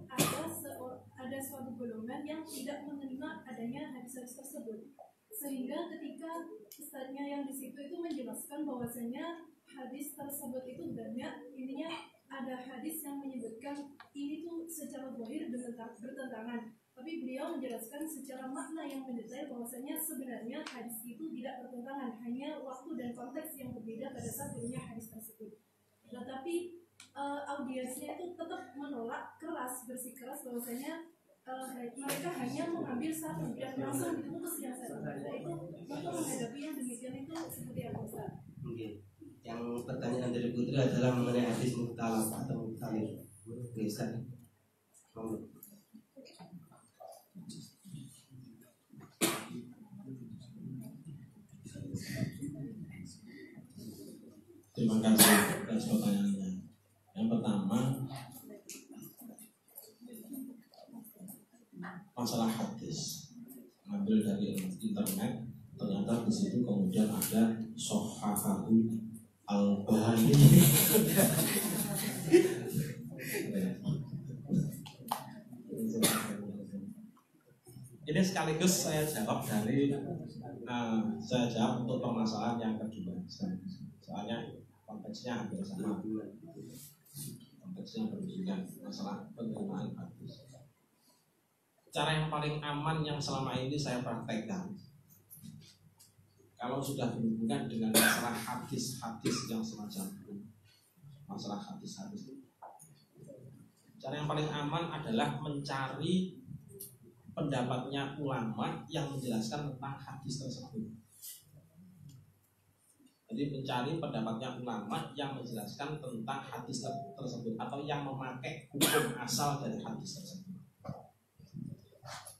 ada suatu golongan yang tidak menerima adanya hadis-hadis tersebut, sehingga ketika ustadznya yang di situ itu menjelaskan bahwasanya hadis tersebut itu banyak, ininya ada hadis yang menyebutkan ini tuh secara zahir bertentangan, tapi beliau menjelaskan secara makna yang mendetail bahwasanya sebenarnya hadis itu tidak bertentangan, hanya waktu dan konteks yang berbeda pada saat turunnya hadis tersebut. Nah, tapi audiensnya itu tetap menolak keras, bersikeras bahwasanya mereka hanya mengambil satu dan langsung diputus yang satu. Nah, itu untuk menghadapi yang demikian itu seperti apa Ustaz? Oke. Yang pertanyaan dari Putri adalah mengenai hadis mukhtalaf atau mukhalif. Bisa. Terima kasih atas pertanyaannya. Yang pertama, masalah hadis ambil dari internet, ternyata di situ kemudian ada Sohahahu Al-Bahani. Ini sekaligus saya jawab untuk permasalahan yang kedua. Soalnya konteksnya hampir sama. Konteksnya berbeda, masalah penerimaan hadis. Cara yang paling aman yang selama ini saya praktekkan, kalau sudah berhubungan dengan masalah hadis-hadis yang semacam itu, masalah hadis-hadis itu, cara yang paling aman adalah mencari pendapatnya ulama yang menjelaskan tentang hadis tersebut. Jadi mencari pendapatnya ulama yang menjelaskan tentang hadis tersebut atau yang memakai hukum asal dari hadis tersebut.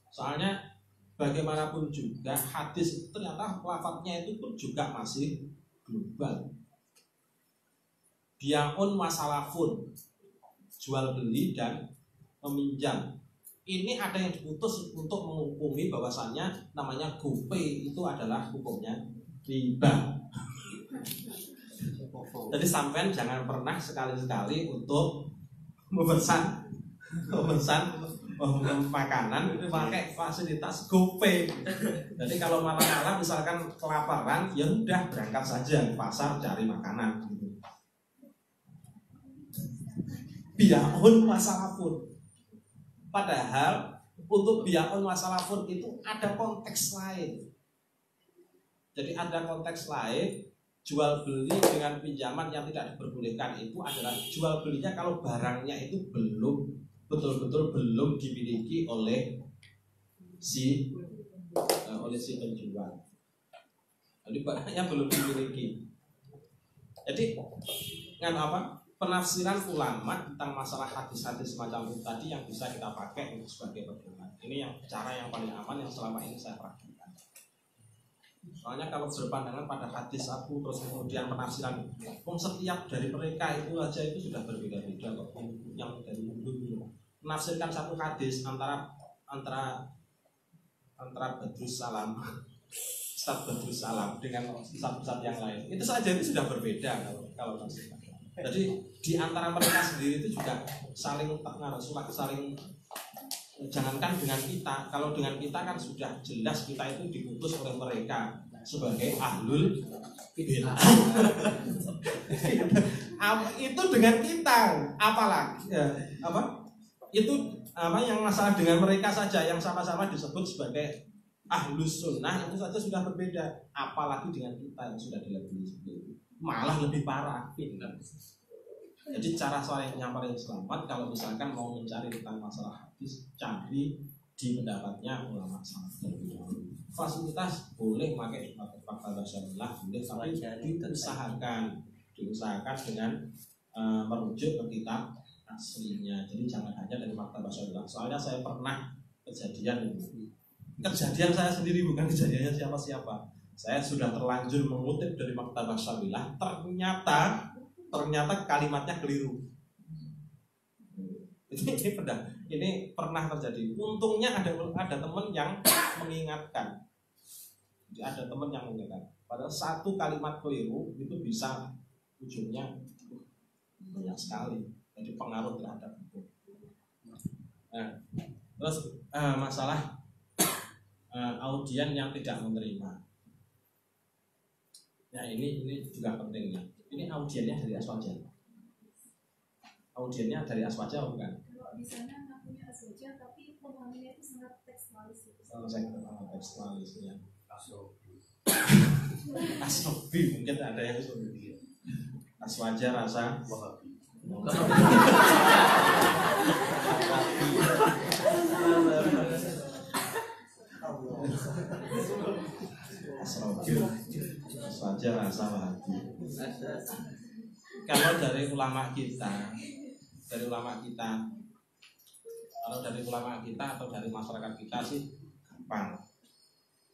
Soalnya bagaimanapun juga hadis itu ternyata lafadznya itu pun juga masih global. Bi'un wasalafun, jual beli dan meminjam. Ini ada yang diputus untuk menghukumi bahwasannya namanya GoPay itu adalah hukumnya riba. Jadi sampean jangan pernah sekali-sekali untuk memesan makanan pakai fasilitas GoPay. Jadi kalau malam-malam misalkan kelaparan, ya udah berangkat saja ke pasar cari makanan. Bi'un wasalafun. Padahal untuk bi'un wasalafun itu ada konteks lain. Jadi ada konteks lain, jual beli dengan pinjaman yang tidak diperbolehkan itu adalah jual belinya kalau barangnya itu betul-betul belum dimiliki oleh si penjual. Jadi barangnya belum dimiliki. Jadi penafsiran ulama tentang masalah hadis-hadis semacam itu tadi yang bisa kita pakai untuk sebagai pedoman. Ini yang cara yang paling aman yang selama ini saya praktikkan. Soalnya kalau berpandangan pada hadis satu terus kemudian penafsiran setiap dari mereka itu aja itu sudah berbeda-beda kok. Yang dari dulu menafsirkan satu hadis antara Badrus Salam Ustaz Badrus Salam dengan ustaz-ustaz yang lain itu saja itu sudah berbeda kalau tafsirkan. Jadi di antara mereka sendiri itu juga saling jangankan dengan kita, kalau dengan kita kan sudah jelas kita itu diutus oleh mereka sebagai ahlul bid'ah. Itu dengan kita, apalagi itu yang masalah dengan mereka saja yang sama-sama disebut sebagai ahlus sunnah itu saja sudah berbeda, apalagi dengan kita yang sudah dilebeli seperti itu, malah lebih parah. Jadi cara yang paling selamat kalau misalkan mau mencari tentang masalah hadis, cari di pendapatnya ulama salaf terdahulu. Fasilitas boleh pakai fakta basyarilah, boleh, tapi diusahakan dengan merujuk ke kitab aslinya. Jadi jangan hanya dari fakta basyarilah. Soalnya saya pernah kejadian saya sendiri, bukan kejadiannya siapa-siapa. Saya sudah terlanjur mengutip dari fakta basyarilah, ternyata kalimatnya keliru. Ini pernah terjadi. Untungnya ada teman yang mengingatkan. Jadi ada teman yang mengingatkan. Padahal satu kalimat keliru itu bisa ujungnya banyak sekali. Jadi pengaruh terhadap hukum. Nah, terus masalah audien yang tidak menerima. Nah ini juga pentingnya. Ini audiennya dari Aswaja. Audiennya dari Aswaja bukan? Kalau di sana ngakunya Aswaja, tapi pemahamannya itu sangat tekstualis. Tekstualis ya. Asrobi mungkin ada yang seperti Aswaja rasa Wahabi. Aswaja rasa Wahabi. Kalau dari ulama kita atau dari masyarakat kita sih gampang.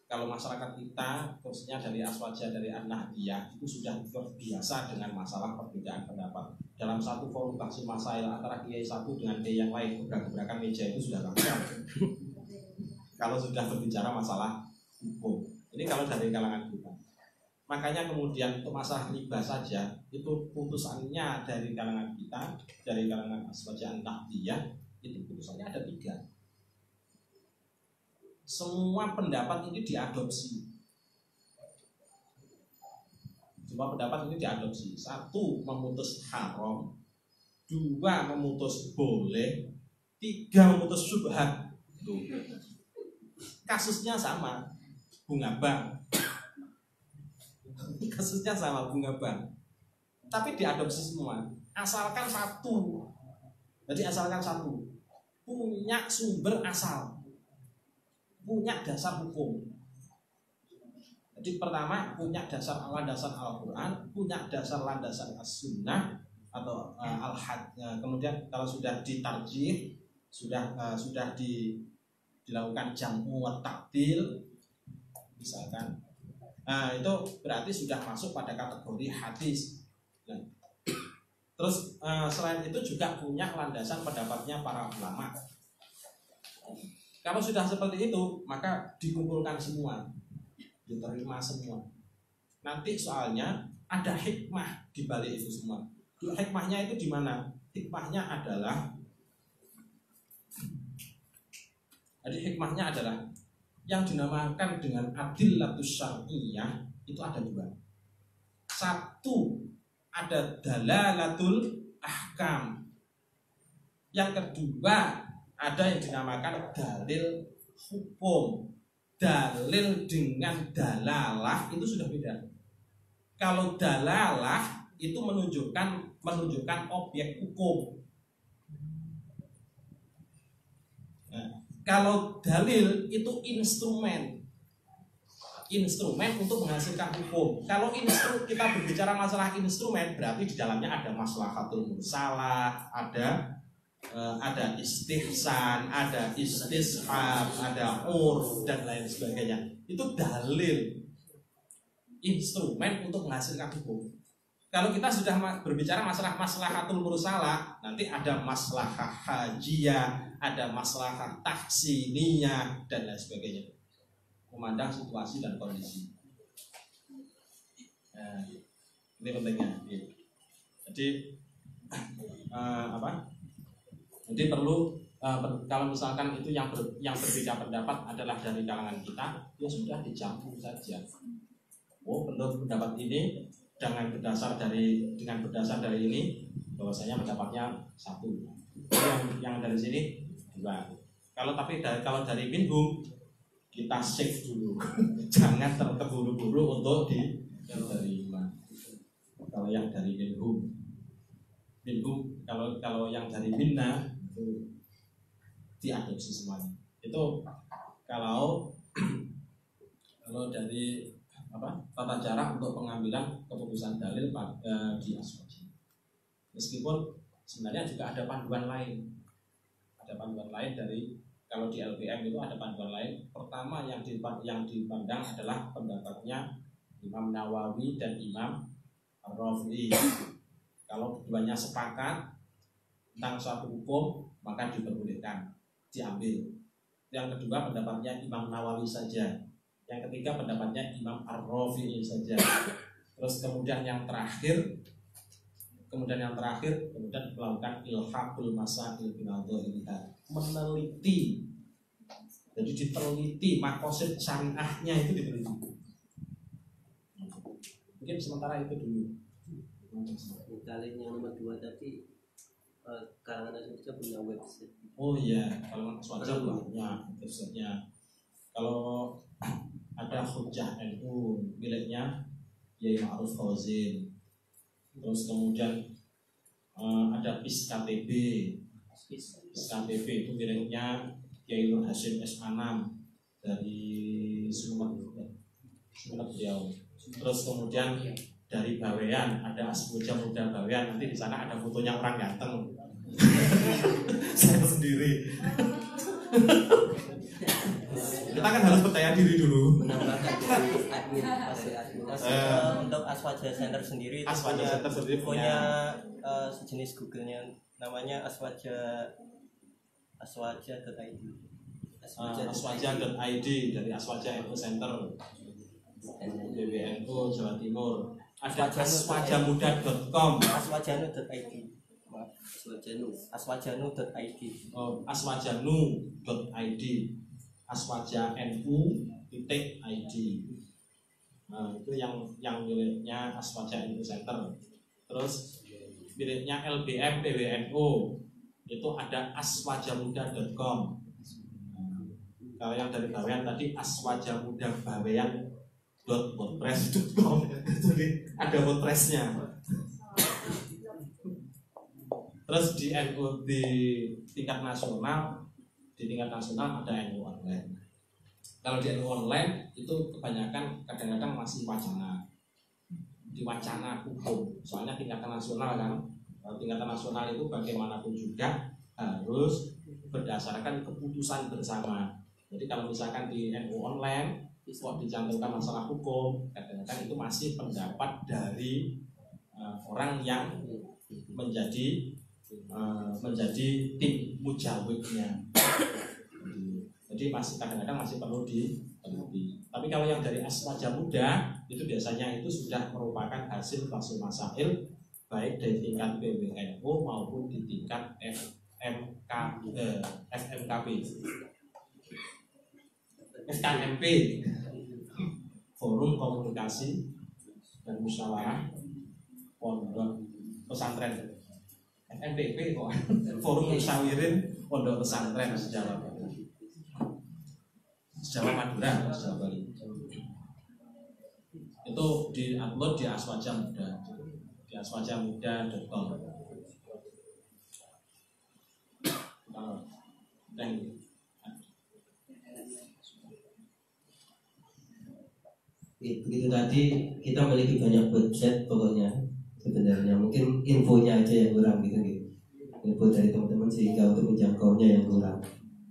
Kalau masyarakat kita khususnya dari Aswaja, dari An-Nahdiyah itu sudah terbiasa dengan masalah perbedaan pendapat. Dalam satu forum kaji masail antara kiai satu dengan kiai yang lain, gebrak-gebrakan meja itu sudah gampang. Kalau sudah berbicara masalah hukum, ini kalau dari kalangan kita. Makanya kemudian untuk masalah riba saja itu putusannya dari kalangan kita, dari kalangan Aswaja An-Nahdiyah itu putusannya ada 3. Semua pendapat ini diadopsi. Semua pendapat ini diadopsi. 1 memutus haram, 2 memutus boleh, 3 memutus syubhat. Kasusnya sama, bunga bank. Kasusnya sama, bunga bank. Tapi diadopsi semua. Asalkan 1. Jadi asalkan 1 punya sumber asal, punya dasar hukum. Jadi pertama punya dasar landasan Al-Quran, punya dasar landasan As-Sunnah atau Al-Had. Kemudian kalau sudah ditarjih, sudah dilakukan jam'u wa ta'dil misalkan, itu berarti sudah masuk pada kategori hadis. Terus selain itu juga punya landasan pendapatnya para ulama. Kalau sudah seperti itu, maka dikumpulkan semua, diterima semua. Nanti soalnya ada hikmah di balik itu semua. Hikmahnya itu di mana? Hikmahnya adalah, jadi hikmahnya adalah yang dinamakan dengan adillatus syar'iyyah itu ada 2. 1 ada dalalatul ahkam. Yang kedua ada yang dinamakan dalil hukum. dalil dengan dalalah itu sudah beda. Kalau dalalah itu menunjukkan objek hukum. Nah, kalau dalil itu instrumen untuk menghasilkan hukum. Kalau kita berbicara masalah instrumen, berarti di dalamnya ada maslahatul mursalah, ada istihsan, ada istishab, ada urf dan lain sebagainya. Itu dalil, instrumen untuk menghasilkan hukum. Kalau kita sudah berbicara masalah maslahatul mursalah, nanti ada maslahah hajiyah, ada maslahah tahsiniyah dan lain sebagainya. Memandang situasi dan kondisi. Nah, ini pentingnya. Jadi Jadi perlu kalau misalkan itu yang berbeda pendapat adalah dari kalangan kita, ya sudah dijamu saja. Oh, menurut pendapat ini dengan berdasar dari ini, bahwasanya pendapatnya satu. Yang dari sini dua. Kalau dari minhum, kita save dulu. Jangan terburu-buru untuk diterima. Kalau yang dari minhum, kalau yang dari minna itu diadopsi semuanya. Itu kalau dari tata cara untuk pengambilan keputusan dalil di aswaji. Meskipun sebenarnya juga ada panduan lain. Ada panduan lain dari kalau di LBM itu ada panduan lain. Pertama yang dipandang adalah pendapatnya Imam Nawawi dan Imam Ar-Rafi'i. Kalau keduanya sepakat tentang suatu hukum, maka diperbolehkan, diambil. Yang kedua pendapatnya Imam Nawawi saja. Yang ketiga pendapatnya Imam Ar-Rafi'i saja. Terus kemudian yang terakhir melakukan ilhaqul masail binadhariha, meneliti. Jadi diteliti makosid syariahnya itu diteliti. Mungkin sementara itu dulu. Dalil yang nomor 2 tadi, kalangan Aswaja punya website. Oh iya, kalangan Aswaja punya websitenya. Kalau ada Hujjah NU miliknya Yai Ma'ruf Fauzin. Terus kemudian ada PIS KTB. PIS KTB itu miliknya Yai Nur Hasyim S6 dari Sumeneb Riau. Terus kemudian dari Bawean ada Aswaja Muda Bawean, nanti di sana ada fotonya orang ganteng. Saya sendiri. Kita kan harus percaya diri dulu. Menambahkan admin. Untuk Aswaja Center sendiri itu punya sejenis Google-nya, namanya aswaja.id. Aswaja.id dari Aswaja Info Center PBNU Jawa Timur. Ada aswajamuda.com, aswajanu.id. Aswajanu.id. Oh, aswajanu.id. aswajanu.id. Nah, itu yang miliknya Aswaja Info Center. Terus miliknya LBM PWNU itu ada aswajamuda.com. Kalau yang dari Bawean tadi aswajamudabawean.wordpress.com. Jadi ada WordPress-nya. Terus di tingkat nasional ada NU online. Kalau di NU online itu kebanyakan kadang-kadang masih wacana hukum. Soalnya tingkatan nasional kan. Kalau tingkatan nasional itu bagaimanapun juga harus berdasarkan keputusan bersama. Jadi kalau misalkan di NU online kok dicantumkan masalah hukum, kadang-kadang itu masih pendapat dari orang yang menjadi tim mujawibnya. Jadi masih kadang-kadang masih perlu diteliti. Tapi kalau yang dari Aswaja Muda itu biasanya itu sudah merupakan hasil fasul masail baik dari tingkat PWNU maupun di tingkat FKMP, Forum Komunikasi dan Musyawarah Pondok Pesantren. FNPP kok, Forum Musyawirin Pondok Pesantren Jawa Barat. Jawa Madura, Jawa Bali. Itu di-upload di Aswaja Muda, di aswajamuda.com. Begitu tadi kita memiliki banyak website pokoknya sebenarnya mungkin infonya aja yang kurang gitu. Info dari teman-teman sehingga untuk menjangkaunya yang kurang.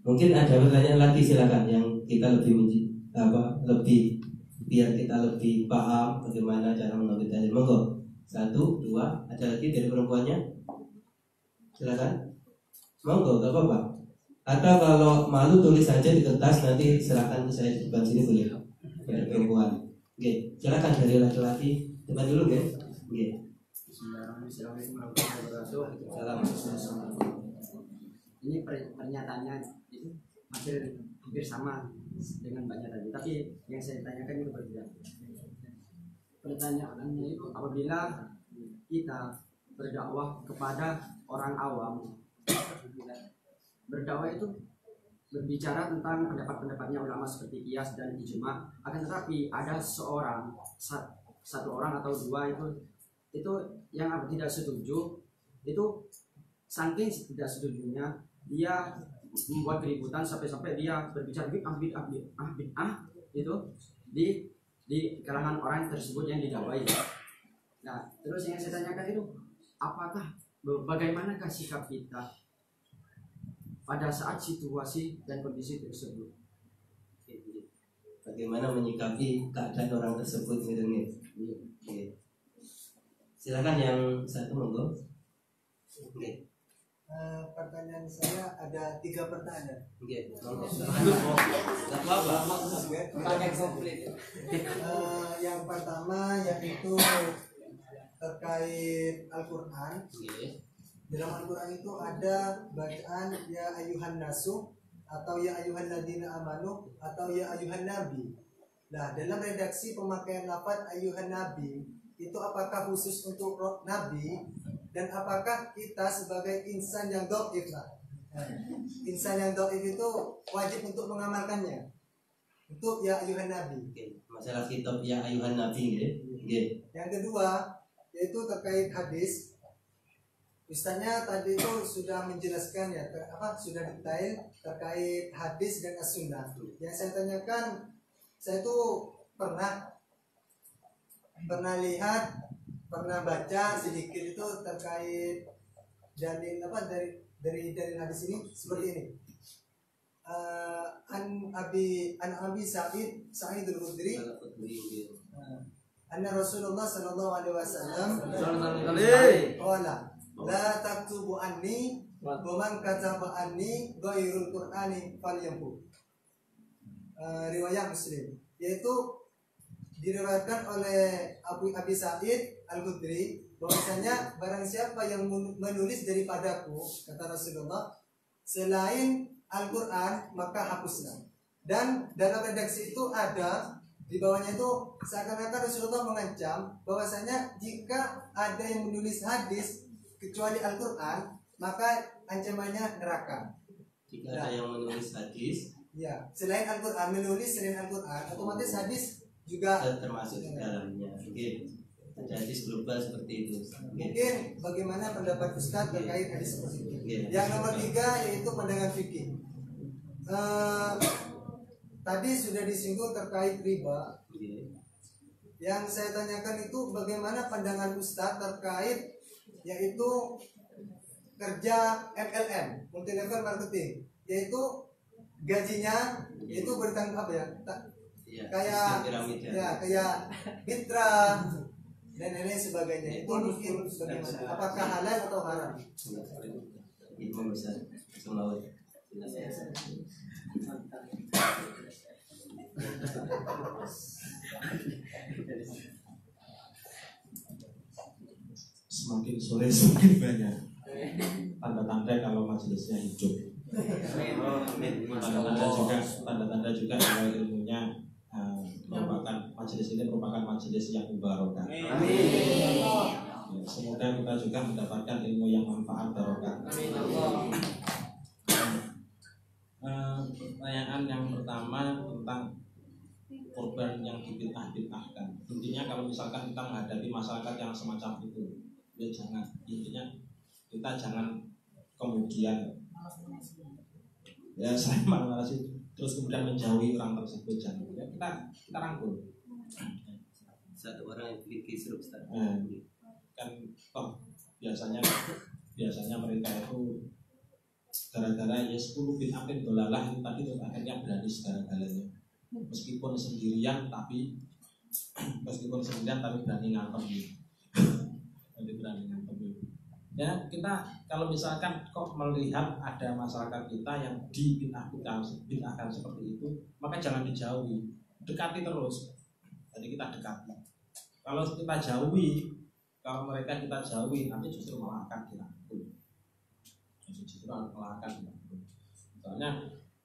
Mungkin ada pertanyaan lagi silakan yang kita lebih biar kita lebih paham bagaimana cara mengambil dalil. Monggo. 1, 2, ada lagi dari perempuannya? Silakan. Monggo, gak apa-apa. Atau kalau malu tulis saja di kertas nanti serahkan ke saya di depan sini boleh. Dari perempuan. Oke, silakan dari laki-laki depan dulu, guys. Oke. Assalamualaikum warahmatullahi wabarakatuh. Ini pernyataannya itu hampir sama dengan banyak tadi, tapi yang saya tanyakan itu berbeda. Pertanyaannya itu apabila kita berdakwah kepada orang awam, berdakwah itu berbicara tentang pendapat-pendapatnya ulama seperti qiyas dan ijma, akan tetapi ada satu orang atau dua itu yang tidak setuju, itu saking tidak setujunya dia membuat keributan sampai dia berbicara bid'ah itu di kalangan orang tersebut yang didakwahi. Nah, terus yang saya tanyakan itu bagaimanakah sikap kita pada saat situasi dan kondisi tersebut? Bagaimana menyikapi keadaan orang tersebut gitu nih? Oke. Silakan yang satu monggo. Oke. Pertanyaan saya ada 3 pertanyaan. Oke. Pertanyaan komplit. Yang pertama yaitu terkait Al-Quran. Dalam Al-Quran itu ada bacaan ya ayuhan nasu atau ya ayuhan ladina amanu atau ya ayuhan nabi. Nah, dalam redaksi pemakaian lafaz ayuhan nabi itu apakah khusus untuk nabi dan apakah kita sebagai insan yang dhaif insan yang dhaif itu wajib untuk mengamalkannya untuk ya ayuhan nabi. Masalah kitab ya ayuhan nabi Yang kedua yaitu terkait hadis. Ustaznya tadi itu sudah menjelaskan ya sudah detail terkait hadis dan as-sunnah. Yang saya tanyakan, saya itu pernah lihat, pernah baca sedikit itu terkait dalil dari hadis ini seperti ini. An Abi Sa'id al-Khudri anna Rasulullah sallallahu alaihi wasallam qala la taktubu anni wa man kataba anni ghairul qur'ani falyamhu. Riwayat Muslim, yaitu diriwayatkan oleh Abi Sa'id Al-Khudri bahwasanya barang siapa yang menulis daripadaku, kata Rasulullah, selain Al-Quran maka hapuslah. Dan dalam redaksi itu ada di bawahnya itu seakan-akan Rasulullah mengancam bahwasanya jika ada yang menulis hadis kecuali Al-Quran maka ancamannya neraka. Jika ada yang menulis hadis ya selain Al-Quran, menulis selain Al-Quran, otomatis hadis juga termasuk di dalamnya. Ada hadis global seperti itu. Mungkin bagaimana pendapat Ustaz terkait hadis seperti itu. Yang nomor 3 yaitu pandangan fikih. Tadi sudah disinggung terkait riba. Yang saya tanyakan itu bagaimana pandangan Ustaz terkait yaitu kerja MLM, multi level marketing, yaitu gajinya itu bertanggung kayak mitra dan lain sebagainya. Itu mungkin bagaimana? Apakah halal atau haram? Itu besar semua. Semakin sore semakin banyak tanda-tanda kalau majelisnya hidup. Tanda-tanda juga kalau ilmunya merupakan majelis ini merupakan majelis yang mubarakah. Semoga kita juga mendapatkan ilmu yang manfaat barokah. Pertanyaan yang pertama tentang misalkan kita menghadapi masyarakat yang semacam itu, ya jangan, intinya kita jangan kemudian ya saya malas terus kemudian menjauhi orang tersebut, jangan, ya kita rangkul. Satu orang yang bikin kisruh Ustaz. Kan toh biasanya mereka itu gara-gara ya 10 bid'atin dolalah itu tadi terus akhirnya berani segala-galanya, meskipun sendirian tapi berani ngantem. Ya kita kalau misalkan kok melihat ada masyarakat kita yang dibid'ahkan seperti itu, maka jangan dijauhi, dekati terus. Jadi kita dekati. Kalau kita jauhi, kalau mereka kita jauhi, nanti justru malah akan dirangkul. Soalnya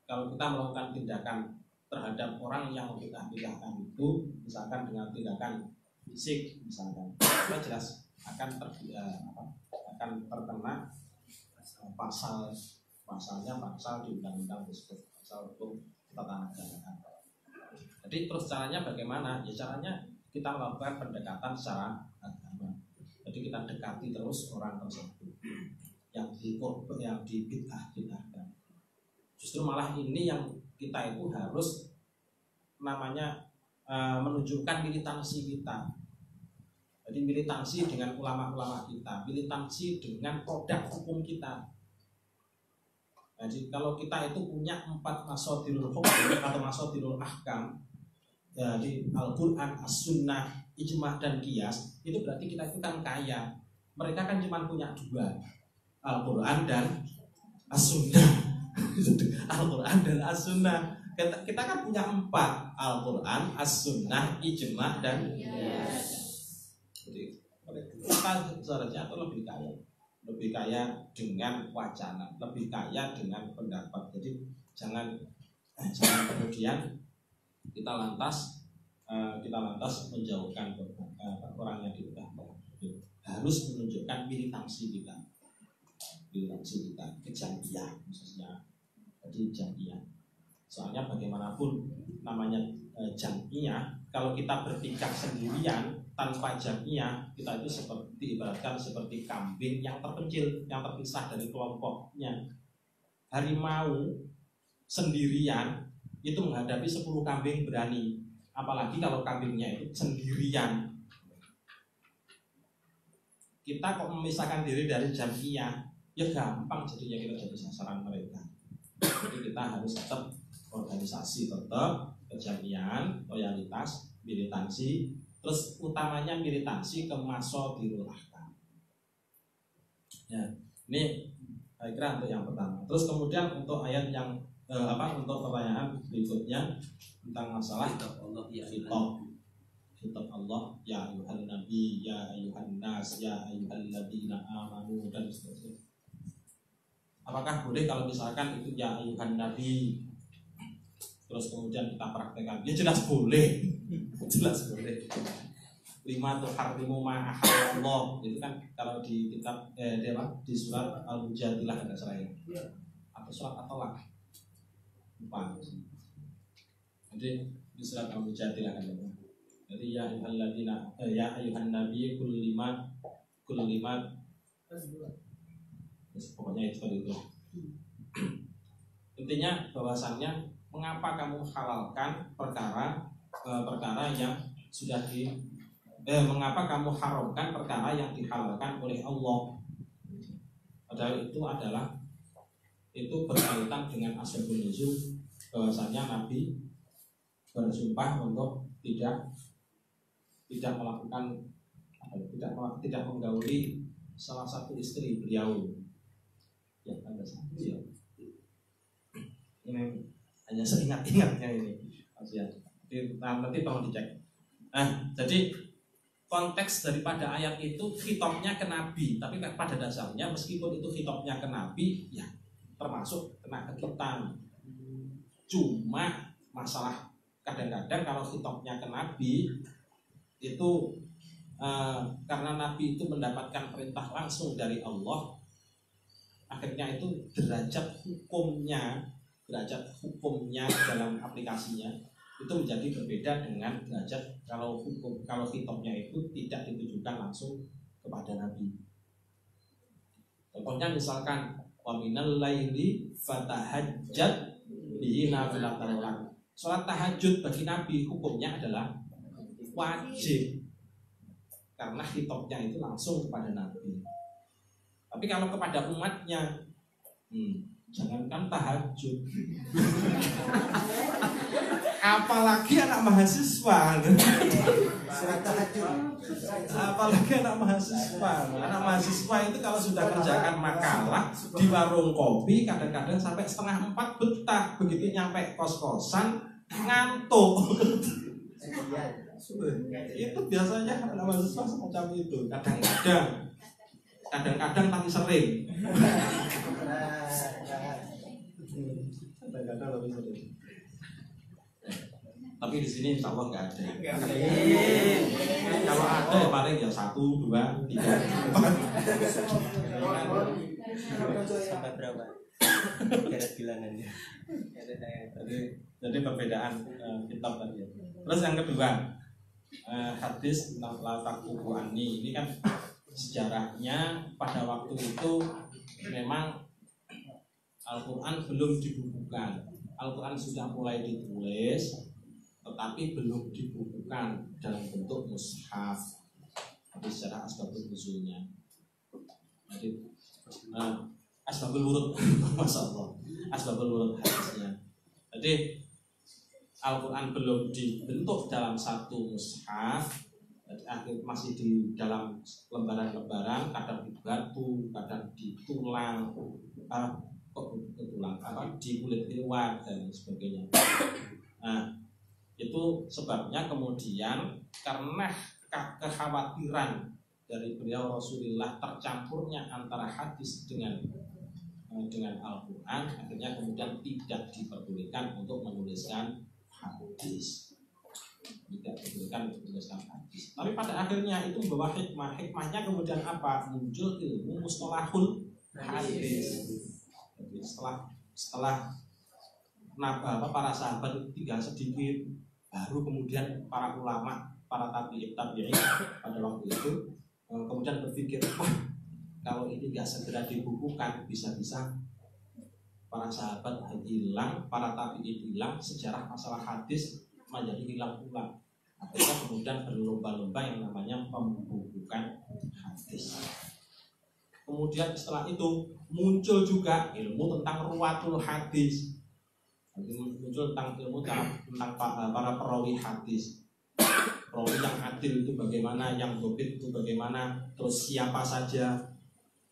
kalau kita melakukan tindakan terhadap orang yang membid'ahkan itu, misalkan dengan tindakan fisik, misalkan, kita jelas akan terkena pasal di undang-undang tersebut, pasal hukum tata negara. Jadi terus caranya bagaimana? Ya caranya kita melakukan pendekatan secara agama. Jadi kita dekati terus orang tersebut yang dibid'ahkan. Justru malah ini yang kita itu harus menunjukkan militansi kita. Jadi militansi dengan ulama-ulama kita, militansi dengan produk hukum kita. Jadi kalau kita itu punya 4 masadirul hukum atau masadirul ahkam, jadi Al-Quran, As-Sunnah, Ijma' dan Qiyas, itu berarti kita itu kan kaya. Mereka kan cuma punya 2, Al-Quran dan As-Sunnah. Al-Quran dan As-Sunnah. Kita kan punya 4, Al-Quran, As-Sunnah, Ijma' dan Qiyas. Jadi kita seharusnya itu lebih kaya dengan wacana, lebih kaya dengan pendapat. Jadi jangan kemudian kita lantas menjauhkan orang yang dibid'ahkan. Harus menunjukkan militansi kita, kejadian khususnya. Jadi jamiah. Soalnya bagaimanapun namanya jamiah, kalau kita bertingkah sendirian tanpa jamiah, kita itu ibaratkan seperti kambing yang terpencil, yang terpisah dari kelompoknya. Harimau sendirian itu menghadapi 10 kambing berani, apalagi kalau kambingnya itu sendirian. Kita kok memisahkan diri dari jamiah, ya gampang jadinya kita jadi sasaran mereka. Jadi kita harus tetap organisasi, tetap kejamian, loyalitas, militansi. Terus utamanya militansi ke masadirul ahkam. Ya, ini saya kira untuk yang pertama. Terus kemudian untuk ayat yang untuk pertanyaan berikutnya tentang masalah khitab Allah, ya ayuhan nabi, ya ayuhan nas, ya ayuhan ladina amanu dan seterusnya. Apakah boleh kalau misalkan itu ya ayuhan nabi terus kemudian kita praktekkan? Ya jelas boleh. Jelas boleh. 5 tuharrimu ma ahallallah, itu kan kalau di kitab di surat Al-Mujadilah ada seraya. Atau surat At-Talaq. Lupa. Jadi di surat Al-Mujadilah ada. Jadi ya ayyuhalladzina ya ayyuhan nabiy kul lima pokoknya itu. Intinya bahwasannya mengapa kamu halalkan perkara yang sudah mengapa kamu haramkan perkara yang dihalalkan oleh Allah? Padahal itu berkaitan dengan asbabun nuzul, bahwasanya Nabi bersumpah untuk tidak menggauli salah satu istri beliau. Ya, ada satu ya. Ini hanya seingat-ingatnya ini. Nanti tolong dicek. Jadi konteks daripada ayat itu khitabnya ke Nabi, tapi pada dasarnya meskipun itu khitabnya ke Nabi, ya termasuk kena ke kita. Cuma masalah kadang-kadang kalau khitabnya ke Nabi itu karena Nabi itu mendapatkan perintah langsung dari Allah, akhirnya itu derajat hukumnya dalam aplikasinya itu menjadi berbeda dengan derajat kalau khitabnya itu tidak ditujukan langsung kepada Nabi. Contohnya misalkan wa minal laili fatahajjat bihi nafilatan lak. Salat tahajud bagi Nabi hukumnya adalah wajib karena khitabnya itu langsung kepada Nabi. Tapi kalau kepada umatnya, jangankan tahajud, apalagi anak mahasiswa. Surat tahajud. Apalagi anak mahasiswa. Anak mahasiswa itu kalau sudah kerjakan makalah di warung kopi kadang-kadang sampai 3:30 betah, begitu nyampe kos-kosan ngantuk. Itu biasanya anak mahasiswa semacam itu. Kadang-kadang tapi sering. Kadang-kadang tapi sering. Tapi di sini insya Allah nggak ada. Kalau ada ya paling ya 1, 2, 3, 4. Sampai berapa? Garis bilangannya. Jadi perbedaan kitab tadi. Terus yang kedua, hadis tentang latak tubuh ani ini kan sejarahnya pada waktu itu memang Al-Quran belum dibukukan. Al-Quran sudah mulai ditulis, tetapi belum dibukukan dalam bentuk mushaf. Tapi secara asbabul nuzulnya. Jadi asbabul wurud, masya Allah, asbabul wurud hadisnya. Jadi Al-Quran belum dibentuk dalam satu mushaf. Akhir masih di dalam lembaran-lembaran, kadang di batu, kadang di tulang, di kulit hewan dan sebagainya. Nah, itu sebabnya kemudian karena kekhawatiran dari beliau Rasulullah tercampurnya antara hadis dengan Al-Quran, akhirnya kemudian tidak diperbolehkan untuk menuliskan hadis. Tidak diperbolehkan untuk menuliskan hadis. Tapi pada akhirnya itu membawa hikmah. Hikmahnya kemudian apa? Muncul ilmu mustalahul hadis. Jadi setelah para sahabat itu tinggal sedikit, baru kemudian para ulama, para tabi'in pada waktu itu kemudian berpikir, wah, kalau ini nggak segera dibukukan, bisa-bisa para sahabat hilang, para tabi'in hilang, sejarah masalah hadis menjadi hilang pula. Akhirnya kemudian berlomba-lomba yang namanya pembukukan hadis. Kemudian setelah itu muncul juga ilmu tentang ruwatul hadis. Muncul tentang ilmu tentang para perawi hadis. Perawi yang adil itu bagaimana, yang dobit itu bagaimana, terus siapa saja.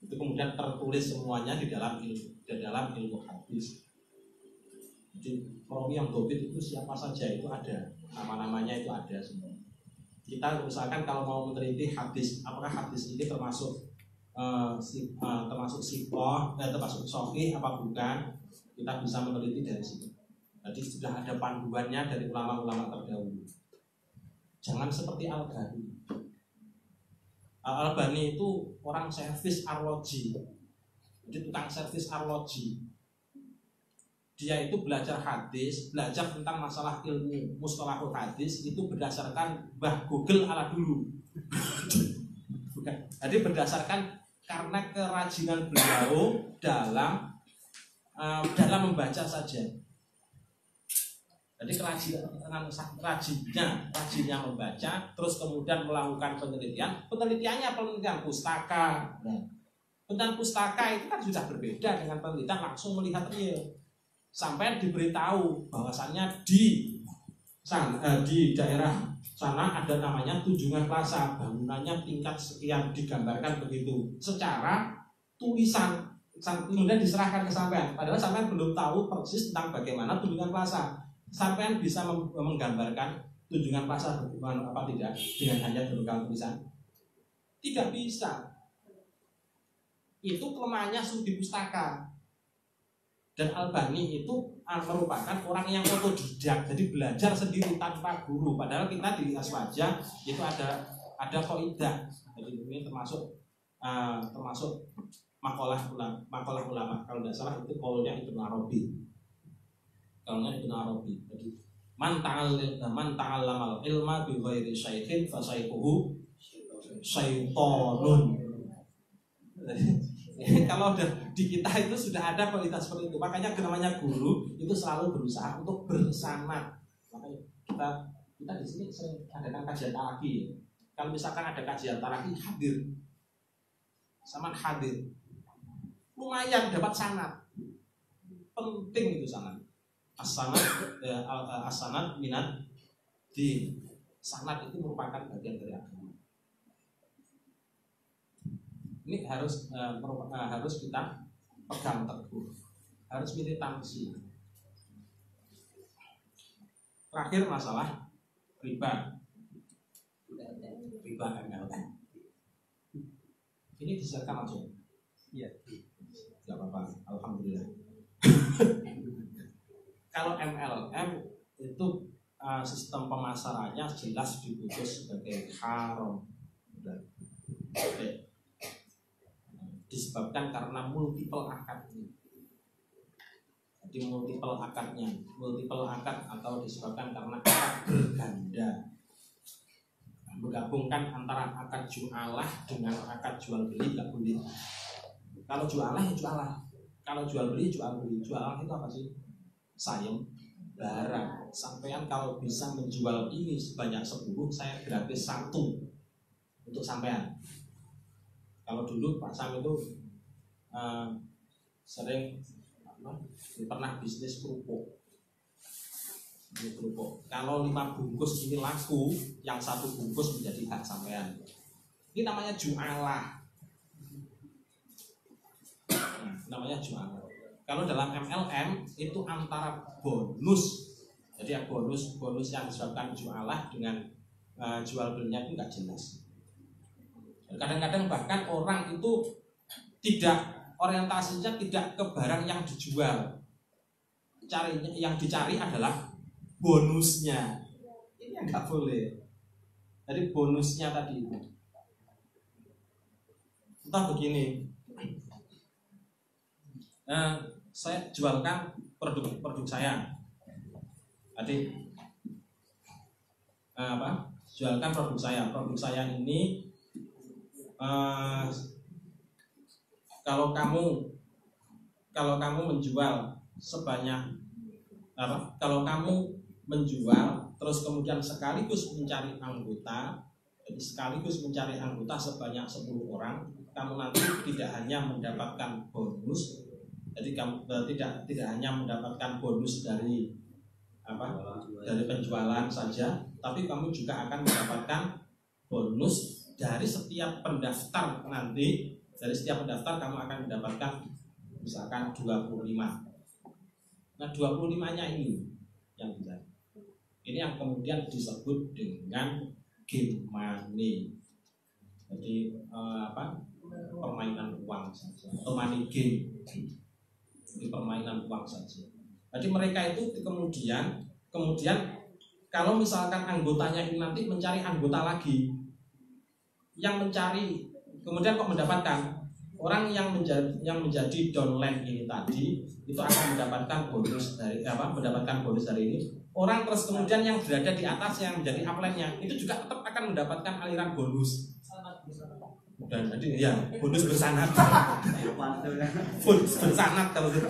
Itu kemudian tertulis semuanya di dalam ilmu hadis. Jadi perawi yang dobit itu siapa saja itu ada, nama-namanya itu ada semua. Kita misalkan kalau mau meneliti hadis, apakah hadis ini termasuk termasuk sikoh, termasuk sahih apa bukan, kita bisa meneliti dari situ. Jadi sudah ada panduannya dari ulama-ulama terdahulu. Jangan seperti Al-Bani. Al-Bani itu orang servis arloji, jadi tukang servis arloji. Dia itu belajar hadis, belajar tentang masalah ilmu mustalahul hadis itu berdasarkan Mbah Google ala dulu. Bukan. Jadi berdasarkan karena kerajinan beliau dalam membaca saja. Jadi rajinnya membaca, terus kemudian melakukan penelitiannya penelitian pustaka. Penelitian pustaka itu kan sudah berbeda dengan penelitian langsung melihat real. Sampai diberitahu bahwasannya di daerah sana ada namanya Tunjungan Plaza, bangunannya tingkat sekian, digambarkan begitu secara tulisan, kemudian diserahkan ke sampean. Padahal sampean belum tahu persis tentang bagaimana Tunjungan Plaza. Sampean bisa menggambarkan Tunjungan Plaza bagaimana apa tidak dengan hanya berbekal tulisan? Tidak bisa. Itu kelemahannya studi pustaka. Dan Al-Bani itu merupakan orang yang otodidak, jadi belajar sendiri tanpa guru. Padahal kita di Aswaja itu ada kaidah. Jadi ini termasuk makalah ulama. Kalau tidak salah itu kaulnya Ibnu Arabi. Jadi Man ta'allamal ilma bi ghairi syaikhin fa syaikhuhu syaitonun. Kalau di kita itu sudah ada kualitas seperti itu. Makanya namanya guru itu selalu berusaha untuk bersanad. Makanya kita di sini sering adakan kajian taraki. Kalau misalkan ada kajian taraki hadir, sama hadir, lumayan dapat sanad. Penting itu sanad. As-sanad minat di sanad itu merupakan bagian dari agama. Ini harus kita pegang teguh, harus militansi. Terakhir masalah riba MLM. Ini diserahkan langsung. Iya. Tidak apa-apa. Alhamdulillah. Kalau MLM itu sistem pemasarannya jelas diputus sebagai haram. Disebabkan karena multiple akadnya. Jadi multiple akad atau disebabkan karena akad berganda. Menggabungkan antara akad jualah dengan akad jual beli tidak boleh. Kalau jualah ya jualah. Kalau jual beli jual beli. Jualah itu apa sih? Sayem barang. Sampean kalau bisa menjual ini sebanyak 10, saya gratis 1 untuk sampean. Kalau dulu Pak Sam itu sering pernah bisnis kerupuk. Kalau 5 bungkus ini laku, yang 1 bungkus menjadi hak sampean. Ini namanya jualah. Namanya jualah. Kalau dalam MLM itu antara bonus, jadi bonus yang disebabkan jualah dengan jual belinya itu nggak jelas. Kadang-kadang bahkan orang itu tidak orientasinya tidak ke barang yang dijual, yang dicari adalah bonusnya. Ini yang nggak boleh. Jadi bonusnya tadi itu. Entah begini. Saya jualkan produk saya. Jadi jualkan produk saya. Produk saya ini kalau kamu menjual sebanyak kalau kamu menjual terus kemudian sekaligus mencari anggota, jadi sekaligus mencari anggota sebanyak 10 orang, kamu nanti tidak hanya mendapatkan bonus. Jadi kamu tidak hanya mendapatkan bonus dari dari penjualan saja, tapi kamu juga akan mendapatkan bonus dari setiap pendaftar nanti. Dari setiap pendaftar kamu akan mendapatkan misalkan 25. Nah 25-nya ini yang bisa. Ini yang kemudian disebut dengan game money. Jadi permainan uang saja atau money game. Di permainan uang saja. Jadi mereka itu kemudian kalau misalkan anggotanya ini nanti mencari anggota lagi, yang mencari kemudian kok mendapatkan orang yang menjadi downline ini tadi itu akan mendapatkan bonus dari ini. Orang terus kemudian yang berada di atas yang menjadi upline-nya itu juga tetap akan mendapatkan aliran bonus. Dan jadi ya bonus bersanad. Bonus bersanad kalau gitu.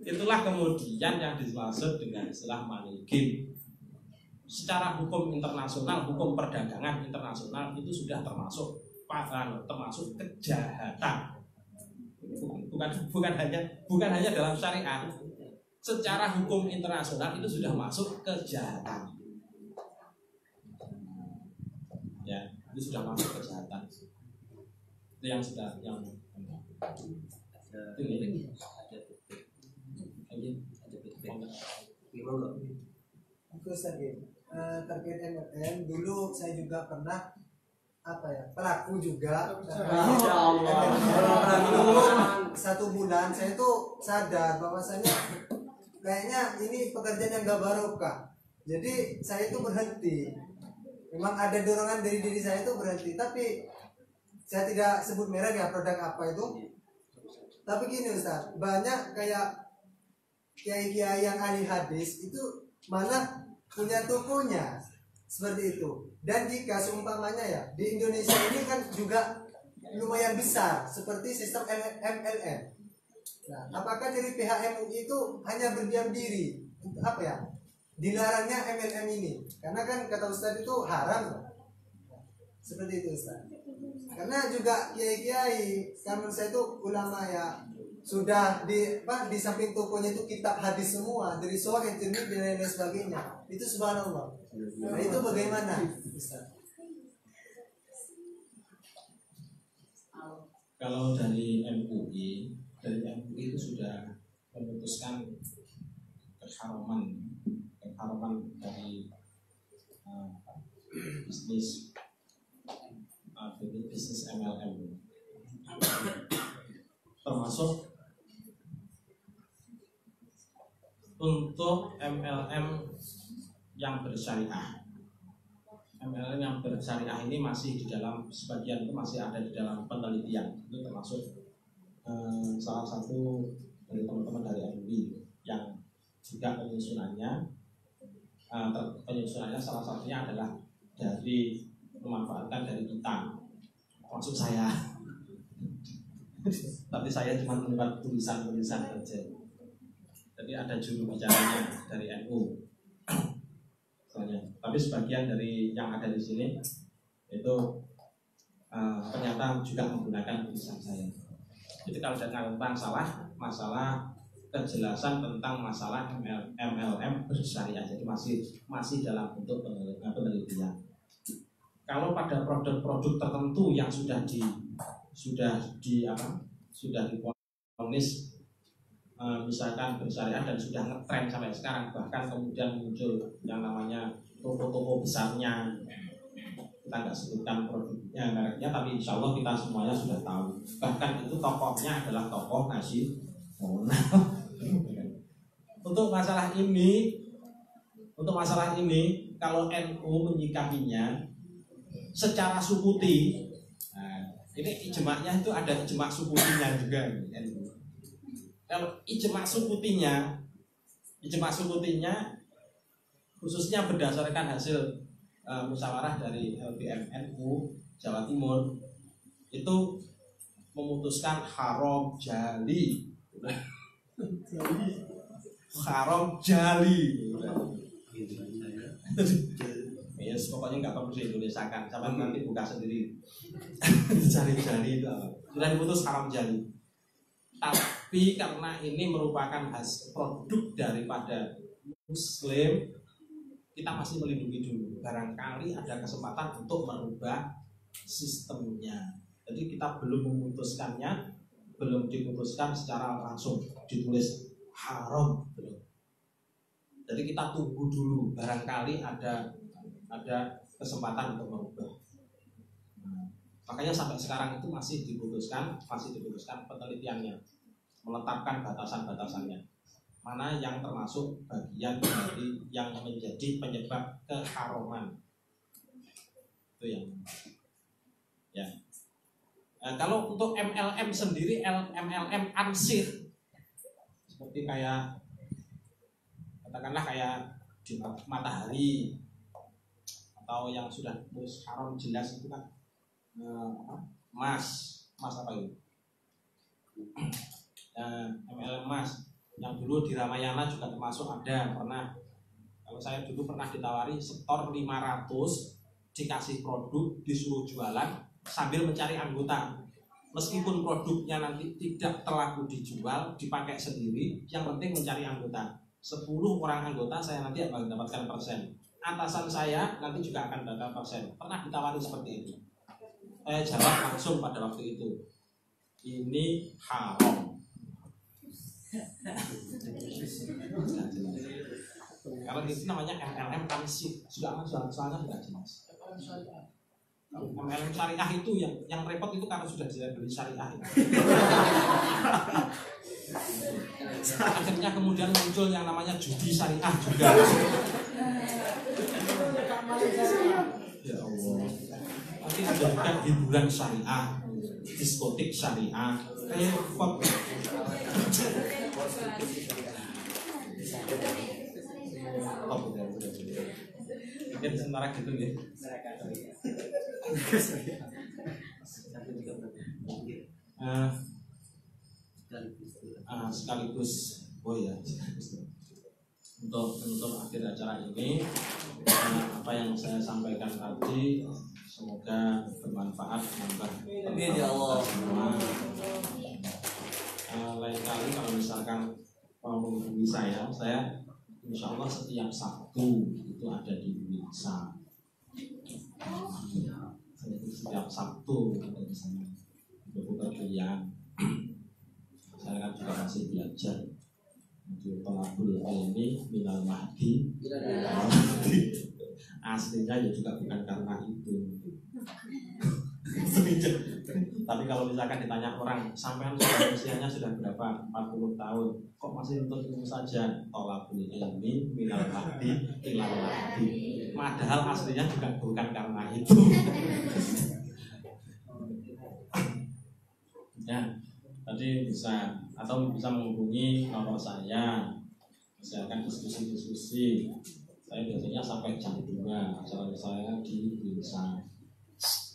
Itulah kemudian yang dimaksud dengan istilah money game. Secara hukum internasional, hukum perdagangan internasional itu sudah termasuk kejahatan. Bukan hanya dalam syariat. Secara hukum internasional itu sudah masuk kejahatan. Ya, itu sudah masuk kejahatan. Itu yang sudah terkait MLM dulu saya juga pernah pelaku juga. Satu bulan saya tuh sadar bahwasanya kayaknya ini pekerjaan yang gak barokah. Jadi saya itu berhenti. Memang ada dorongan dari diri saya itu berhenti, tapi saya tidak sebut merek ya produk apa itu. Tapi gini Ustaz, banyak kayak kiai-kiai yang ahli hadis itu mana punya tokonya seperti itu. Dan jika seumpamanya ya di Indonesia ini kan juga lumayan besar seperti sistem MLM. Nah, apakah dari pihak MUI itu hanya berdiam diri untuk apa ya? Dilarangnya MLM ini, karena kan kata Ustadz itu haram. Seperti itu Ustadz. Karena juga kiai-kiai, karena saya itu ulama ya, sudah di samping tokonya itu kitab hadis semua dari Sahih Tirmidzi dan lain sebagainya. Itu subhanallah. Nah, itu bagaimana Ustadz? Kalau dari MUI itu sudah memutuskan keharaman dari bisnis MLM, termasuk untuk MLM yang bersyariah. MLM yang bersyariah ini masih di dalam, sebagian itu masih ada di dalam penelitian. Itu termasuk salah satu dari teman-teman dari MUI yang juga penyusunannya salah satunya adalah dari memanfaatkan dari kita, maksud saya. Tapi saya cuma membuat tulisan-tulisan saja. Jadi ada juru bicaranya dari NU. Tapi sebagian dari yang ada di sini itu ternyata juga menggunakan tulisan saya. Jadi kalau tentang masalah kejelasan tentang masalah MLM bersyariah, jadi masih dalam bentuk penelitian. Kalau pada produk-produk tertentu yang sudah diponis misalkan bersyariah dan sudah ngetren sampai sekarang, bahkan kemudian muncul yang namanya toko-toko besarnya, kita nggak sebutkan produknya, mereknya, tapi insya Allah kita semuanya sudah tahu. Bahkan itu tokohnya adalah tokoh nasi monal. Untuk masalah ini, kalau NU menyikapinya secara sukuti, nah, ini ijma'nya itu ada ijma' sukutinya juga. Kalau ijma' sukutinya khususnya berdasarkan hasil musyawarah dari LBMNU Jawa Timur, itu memutuskan haram jali. Haram jali. Yes, pokoknya nggak perlu diindonesiakan, sampai nanti buka sendiri. Jali-jali itu apa? Sudah diputus haram jali. Tapi karena ini merupakan hasil produk daripada Muslim, kita masih melindungi dulu. Barangkali ada kesempatan untuk merubah sistemnya. Jadi kita belum memutuskannya, belum diputuskan secara langsung ditulis haram belum. Jadi kita tunggu dulu, barangkali ada kesempatan untuk merubah. Makanya sampai sekarang itu masih diputuskan penelitiannya, menetapkan batasan-batasannya, mana yang termasuk bagian dari yang menjadi penyebab keharaman. Itu yang ya. Kalau untuk MLM sendiri, MLM ansih, seperti kayak katakanlah kayak di matahari, atau yang sudah haram jelas itu kan emas apa itu? MLM emas yang dulu di Ramayana juga termasuk ada. Kalau saya dulu pernah ditawari setor 500, dikasih produk, disuruh jualan sambil mencari anggota. Meskipun produknya nanti tidak terlaku dijual, dipakai sendiri, yang penting mencari anggota. 10 orang anggota saya nanti akan mendapatkan persen. Atasan saya nanti juga akan mendapatkan persen. Pernah ditawari seperti itu. Saya jawab langsung pada waktu itu, ini haram. Kalau itu namanya MLM tansih, soalnya sudah jelas. MLM syariah itu yang repot itu karena sudah beli syariah itu. Akhirnya kemudian muncul yang namanya judi syariah juga. Ya Allah. Nanti ada juga hiburan syariah, diskotik syariah, repot. Top Mungkin sementara gitu ya. Sekaligus untuk penutup akhir acara ini, apa yang saya sampaikan tadi semoga bermanfaat menambah semua. Lain kali kalau misalkan mau menghubungi saya insya Allah setiap Sabtu itu ada di Wisa. Setiap Sabtu ada di sana. Bukan pilihan. Saya kan juga masih belajar. Di Tolabul ini minal mahdi. Aslinya ya juga bukan karena itu. Tapi kalau misalkan ditanya orang, sampai usianya sudah berapa? 40 tahun. Kok masih untuk ilmu saja? Tolabul ilmi minal mahdi ilal mahdi. Padahal aslinya juga bukan karena itu. Ya, tadi bisa atau bisa menghubungi nomor saya. Misalkan diskusi. Saya biasanya sampai jam 2. Acara saya di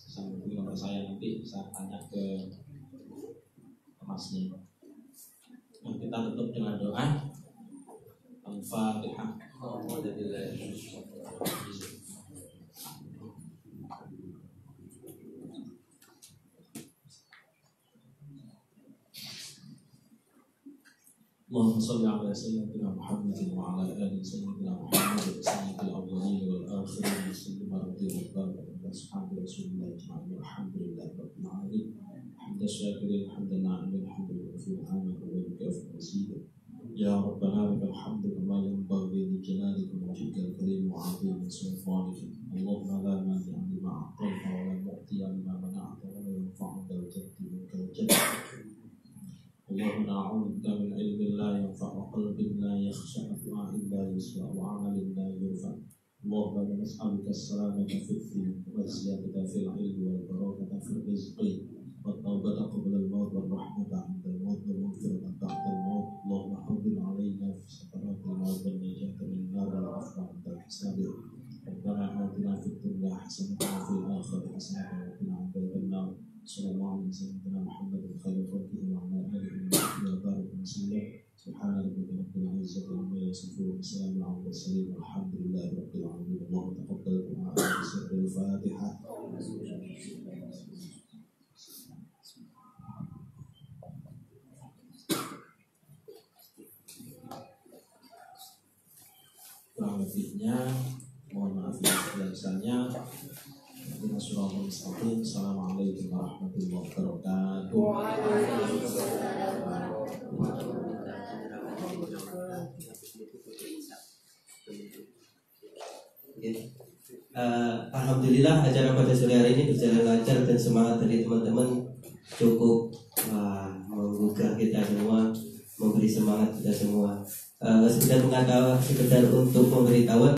Bisa menghubungi nomor saya, nanti bisa tanya ke masnya. Nah, kita tutup dengan doa. Al-Fatihah. اللهم صل على سيدنا محمد وعلى آل سيدنا محمد سيد الأولين والآخرين وسلم رضي الله عنه أصحاب رسول الله أجمعين والحمد لله رب العالمين حمد الشاكرين حمد الناعمين حمد الغفور عامل وبكافر مزيدا يا ربنا لك الحمد كما ينبغي لجلالك وجهك الكريم وعظيم سلطانك اللهم لا مانع لما أعطيت ولا معطي لما منعت ولا ينفع ذا الجد منك الجد اللهم نعوذ بك من علم لا ينفع وقلب لا يخشع ودعاء لا يسمع وعمل لا يرفع اللهم نسألك السلامة في الدين والزيادة في العلم والبركة في الرزق والتوبة قبل الموت والرحمة عند الموت والمغفرة بعد الموت اللهم حفظ علينا في سكرات الموت والنجاة من النار والعفو عند الحساب ربنا آتنا في الدنيا حسنة وفي الآخرة حسنة وقنا عذاب النار صلى الله عليه وسلم محمد خير خلقه وعلى آله وصحبه وبارك وسلم سبحان ربك رب العزة عما يصفون وسلام على المرسلين والحمد لله رب العالمين اللهم تقبل دعاء بسر الفاتحة. Kurang lebihnya mohon maaf biasanya. Assalamualaikum warahmatullahi wabarakatuh. Alhamdulillah acara pada sore hari ini berjalan lancar dan semangat dari teman-teman cukup menggugah kita semua, memberi semangat kita semua. Sekedar untuk memberitahuan